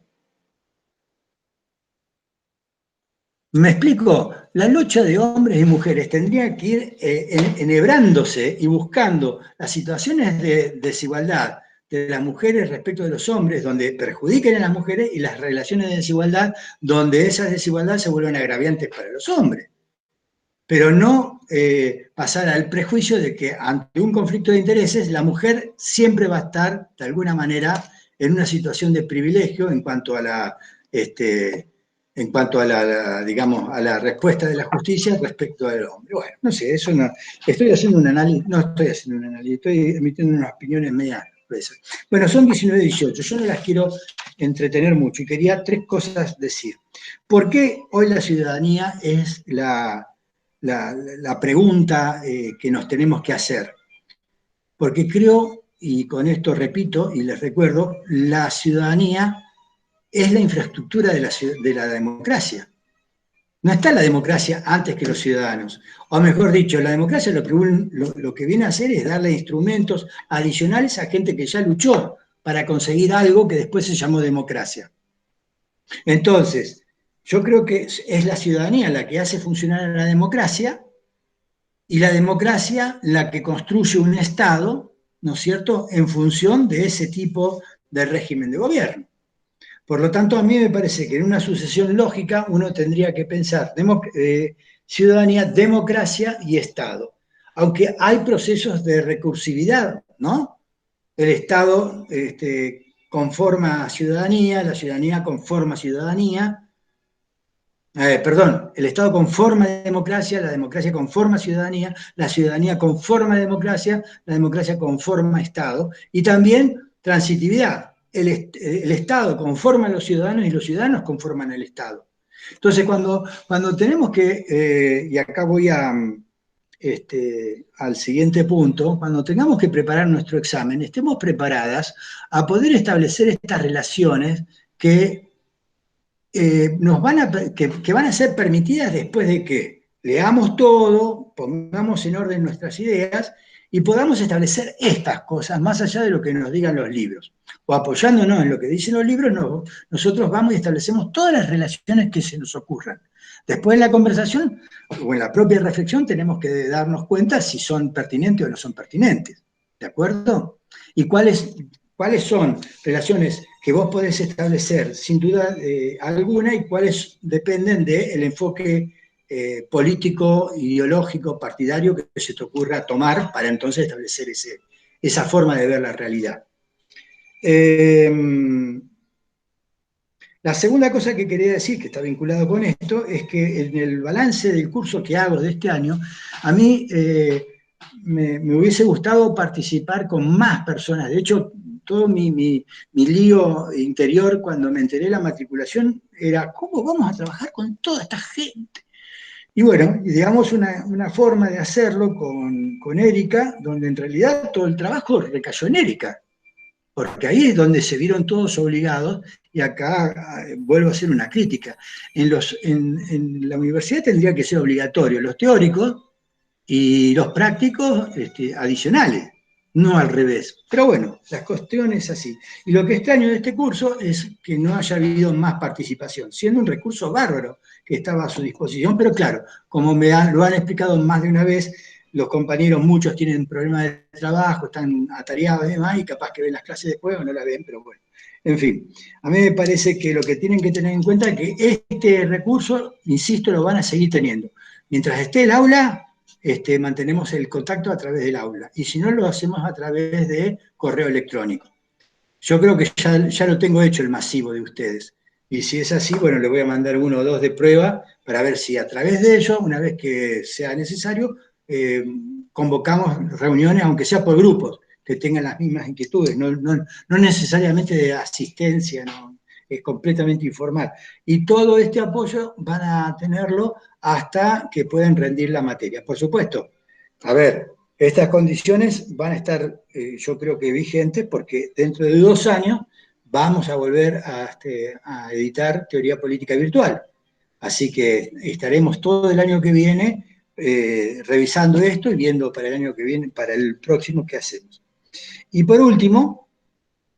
¿Me explico? La lucha de hombres y mujeres tendría que ir enhebrándose y buscando las situaciones de desigualdad de las mujeres respecto de los hombres, donde perjudiquen a las mujeres, y las relaciones de desigualdad, donde esas desigualdades se vuelven agraviantes para los hombres. Pero no pasar al prejuicio de que ante un conflicto de intereses, la mujer siempre va a estar, de alguna manera, en una situación de privilegio en cuanto a la... digamos, a la respuesta de la justicia respecto del hombre. Bueno, no sé, eso no, estoy haciendo un análisis, estoy emitiendo unas opiniones medias gruesas. Bueno, son 19:18, yo no las quiero entretener mucho y quería 3 cosas decir. ¿Por qué hoy la ciudadanía es la pregunta que nos tenemos que hacer? Porque creo, y con esto repito y les recuerdo, la ciudadanía es la infraestructura de la democracia. No está la democracia antes que los ciudadanos. O mejor dicho, la democracia lo que viene a hacer es darle instrumentos adicionales a gente que ya luchó para conseguir algo que después se llamó democracia. Entonces, yo creo que es la ciudadanía la que hace funcionar a la democracia y la democracia la que construye un Estado, ¿no es cierto?, en función de ese tipo de régimen de gobierno. Por lo tanto, a mí me parece que en una sucesión lógica uno tendría que pensar ciudadanía, democracia y Estado. Aunque hay procesos de recursividad, ¿no? El Estado conforma ciudadanía, la ciudadanía conforma ciudadanía. El Estado conforma democracia, la democracia conforma ciudadanía, la ciudadanía conforma democracia, la democracia conforma Estado. Y también transitividad. El Estado conforma a los ciudadanos y los ciudadanos conforman el Estado. Entonces, cuando tenemos que, y acá voy al siguiente punto, cuando tengamos que preparar nuestro examen, estemos preparadas a poder establecer estas relaciones que van a ser permitidas después de que leamos todo, pongamos en orden nuestras ideas y podamos establecer estas cosas más allá de lo que nos digan los libros. O apoyándonos en lo que dicen los libros, nosotros vamos y establecemos todas las relaciones que se nos ocurran. Después en la conversación o en la propia reflexión tenemos que darnos cuenta si son pertinentes o no son pertinentes. ¿De acuerdo? Y cuáles son relaciones que vos podés establecer sin duda alguna y cuáles dependen del enfoque político, ideológico, partidario que se te ocurra tomar para entonces establecer esa forma de ver la realidad. La segunda cosa que quería decir, que está vinculado con esto, es que en el balance del curso que hago de este año, a mí me hubiese gustado participar con más personas. De hecho, todo mi lío interior cuando me enteré de la matriculación era, ¿cómo vamos a trabajar con toda esta gente? Y bueno, digamos una forma de hacerlo con Erika, donde en realidad todo el trabajo recayó en Erika, porque ahí es donde se vieron todos obligados, y acá vuelvo a hacer una crítica. En la universidad tendría que ser obligatorio los teóricos y los prácticos adicionales, no al revés. Pero bueno, las cuestiones así. Y lo que extraño de este curso es que no haya habido más participación, siendo un recurso bárbaro que estaba a su disposición, pero claro, como lo han explicado más de una vez, los compañeros, muchos tienen problemas de trabajo, están atareados y demás, y capaz que ven las clases después o no la ven, pero bueno. En fin, a mí me parece que lo que tienen que tener en cuenta es que este recurso, insisto, lo van a seguir teniendo. Mientras esté el aula, mantenemos el contacto a través del aula. Y si no, lo hacemos a través de correo electrónico. Yo creo que ya lo tengo hecho el masivo de ustedes. Y si es así, bueno, le voy a mandar 1 o 2 de prueba para ver si a través de ello, una vez que sea necesario, convocamos reuniones, aunque sea por grupos, que tengan las mismas inquietudes, no necesariamente de asistencia, no, es completamente informal. Y todo este apoyo van a tenerlo hasta que puedan rendir la materia. Por supuesto, a ver, estas condiciones van a estar, yo creo que vigentes, porque dentro de 2 años vamos a volver a editar Teoría Política Virtual. Así que estaremos todo el año que viene revisando esto y viendo para el año que viene, para el próximo, qué hacemos. Y por último,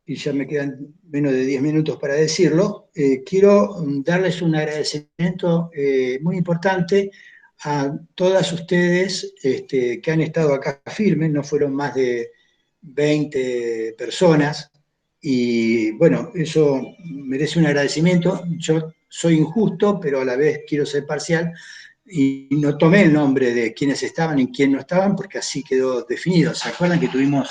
y ya me quedan menos de 10 minutos para decirlo, quiero darles un agradecimiento muy importante a todas ustedes que han estado acá firmes, no fueron más de 20 personas, y bueno, eso merece un agradecimiento. Yo soy injusto, pero a la vez quiero ser parcial, y no tomé el nombre de quienes estaban y quiénes no estaban, porque así quedó definido. ¿Se acuerdan que tuvimos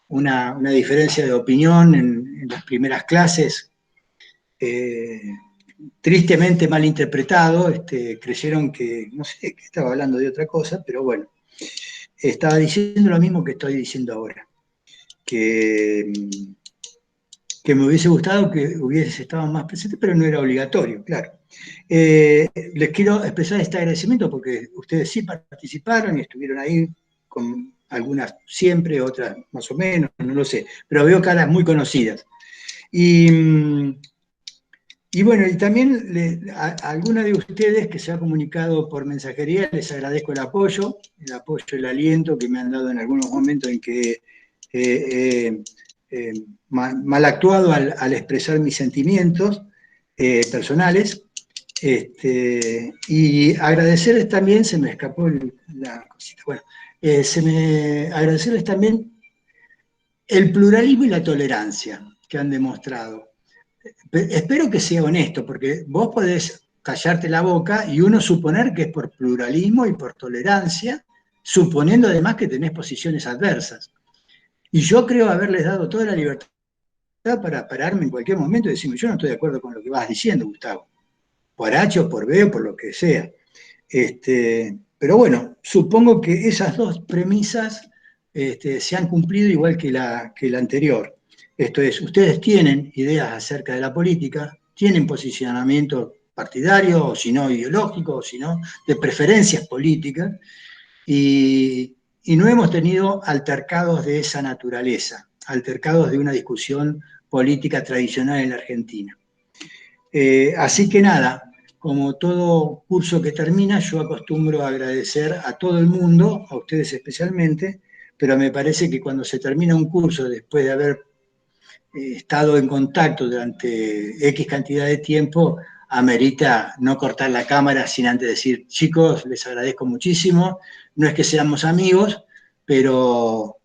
una diferencia de opinión en las primeras clases? Tristemente mal interpretado, creyeron que, no sé, que estaba hablando de otra cosa, pero bueno, estaba diciendo lo mismo que estoy diciendo ahora, que me hubiese gustado que hubiese estado más presente, pero no era obligatorio, claro. Les quiero expresar este agradecimiento porque ustedes sí participaron y estuvieron ahí, con algunas siempre, otras más o menos, no lo sé, pero veo caras muy conocidas. Y bueno, y también a alguna de ustedes que se ha comunicado por mensajería, les agradezco el apoyo, el aliento que me han dado en algunos momentos en que mal actuado al expresar mis sentimientos personales. Y agradecerles también, se me escapó la cosita, bueno, agradecerles también el pluralismo y la tolerancia que han demostrado. Espero que sea honesto, porque vos podés callarte la boca y uno suponer que es por pluralismo y por tolerancia, suponiendo además que tenés posiciones adversas. Y yo creo haberles dado toda la libertad para pararme en cualquier momento y decirme, yo no estoy de acuerdo con lo que vas diciendo, Gustavo, por H o por B o por lo que sea. Pero bueno, supongo que esas 2 premisas se han cumplido igual que la anterior. Esto es, ustedes tienen ideas acerca de la política, tienen posicionamiento partidario, o si no ideológico, o si no de preferencias políticas, y no hemos tenido altercados de esa naturaleza, altercados de una discusión política tradicional en la Argentina. Así que nada, como todo curso que termina, yo acostumbro a agradecer a todo el mundo, a ustedes especialmente, pero me parece que cuando se termina un curso, después de haber estado en contacto durante X cantidad de tiempo, amerita no cortar la cámara sin antes decir, chicos, les agradezco muchísimo, no es que seamos amigos, pero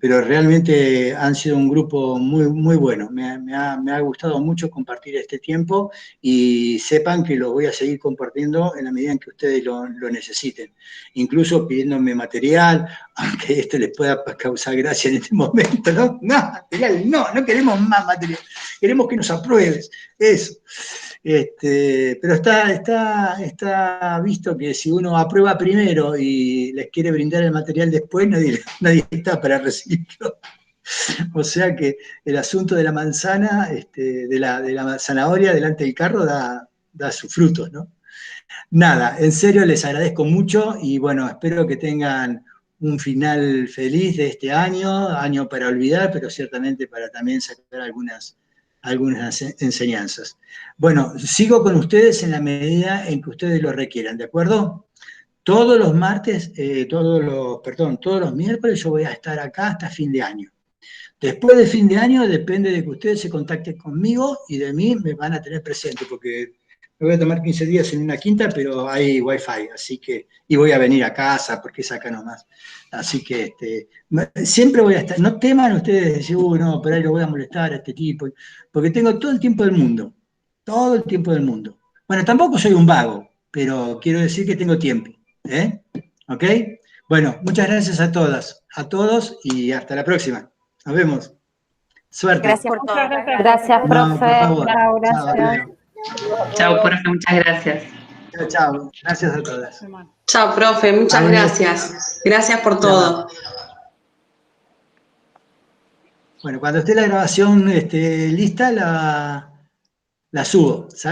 realmente han sido un grupo muy, muy bueno. Me ha gustado mucho compartir este tiempo y sepan que lo voy a seguir compartiendo en la medida en que ustedes lo necesiten. Incluso pidiéndome material, aunque esto les pueda causar gracia en este momento, ¿no? No, material, no queremos más material, queremos que nos apruebes, eso. Pero está visto que si uno aprueba primero y les quiere brindar el material después, nadie está para recibirlo. O sea que el asunto de la manzana, de la zanahoria delante del carro da sus frutos, ¿no? Nada, en serio les agradezco mucho y bueno, espero que tengan un final feliz de este año para olvidar, pero ciertamente para también sacar algunas enseñanzas. Bueno, sigo con ustedes en la medida en que ustedes lo requieran, ¿de acuerdo? Todos los miércoles yo voy a estar acá hasta fin de año. Después de fin de año depende de que ustedes se contacten conmigo y de mí me van a tener presente, porque me voy a tomar 15 días en una quinta, pero hay wifi, así que, y voy a venir a casa, porque es acá nomás. Así que siempre voy a estar, no teman ustedes de decir, no, pero ahí lo voy a molestar a este tipo, porque tengo todo el tiempo del mundo, todo el tiempo del mundo. Bueno, tampoco soy un vago, pero quiero decir que tengo tiempo. ¿Ok? Bueno, muchas gracias a todas, a todos y hasta la próxima. Nos vemos. Suerte. Gracias por todo. Gracias, No, profe. por favor. Chao, Chao, hasta gracias. luego. Chao, profe, muchas gracias. Chao, chao. Gracias a todas. Chao, profe, muchas Adiós. gracias. Gracias por todo. Bueno, cuando esté la grabación lista, la subo.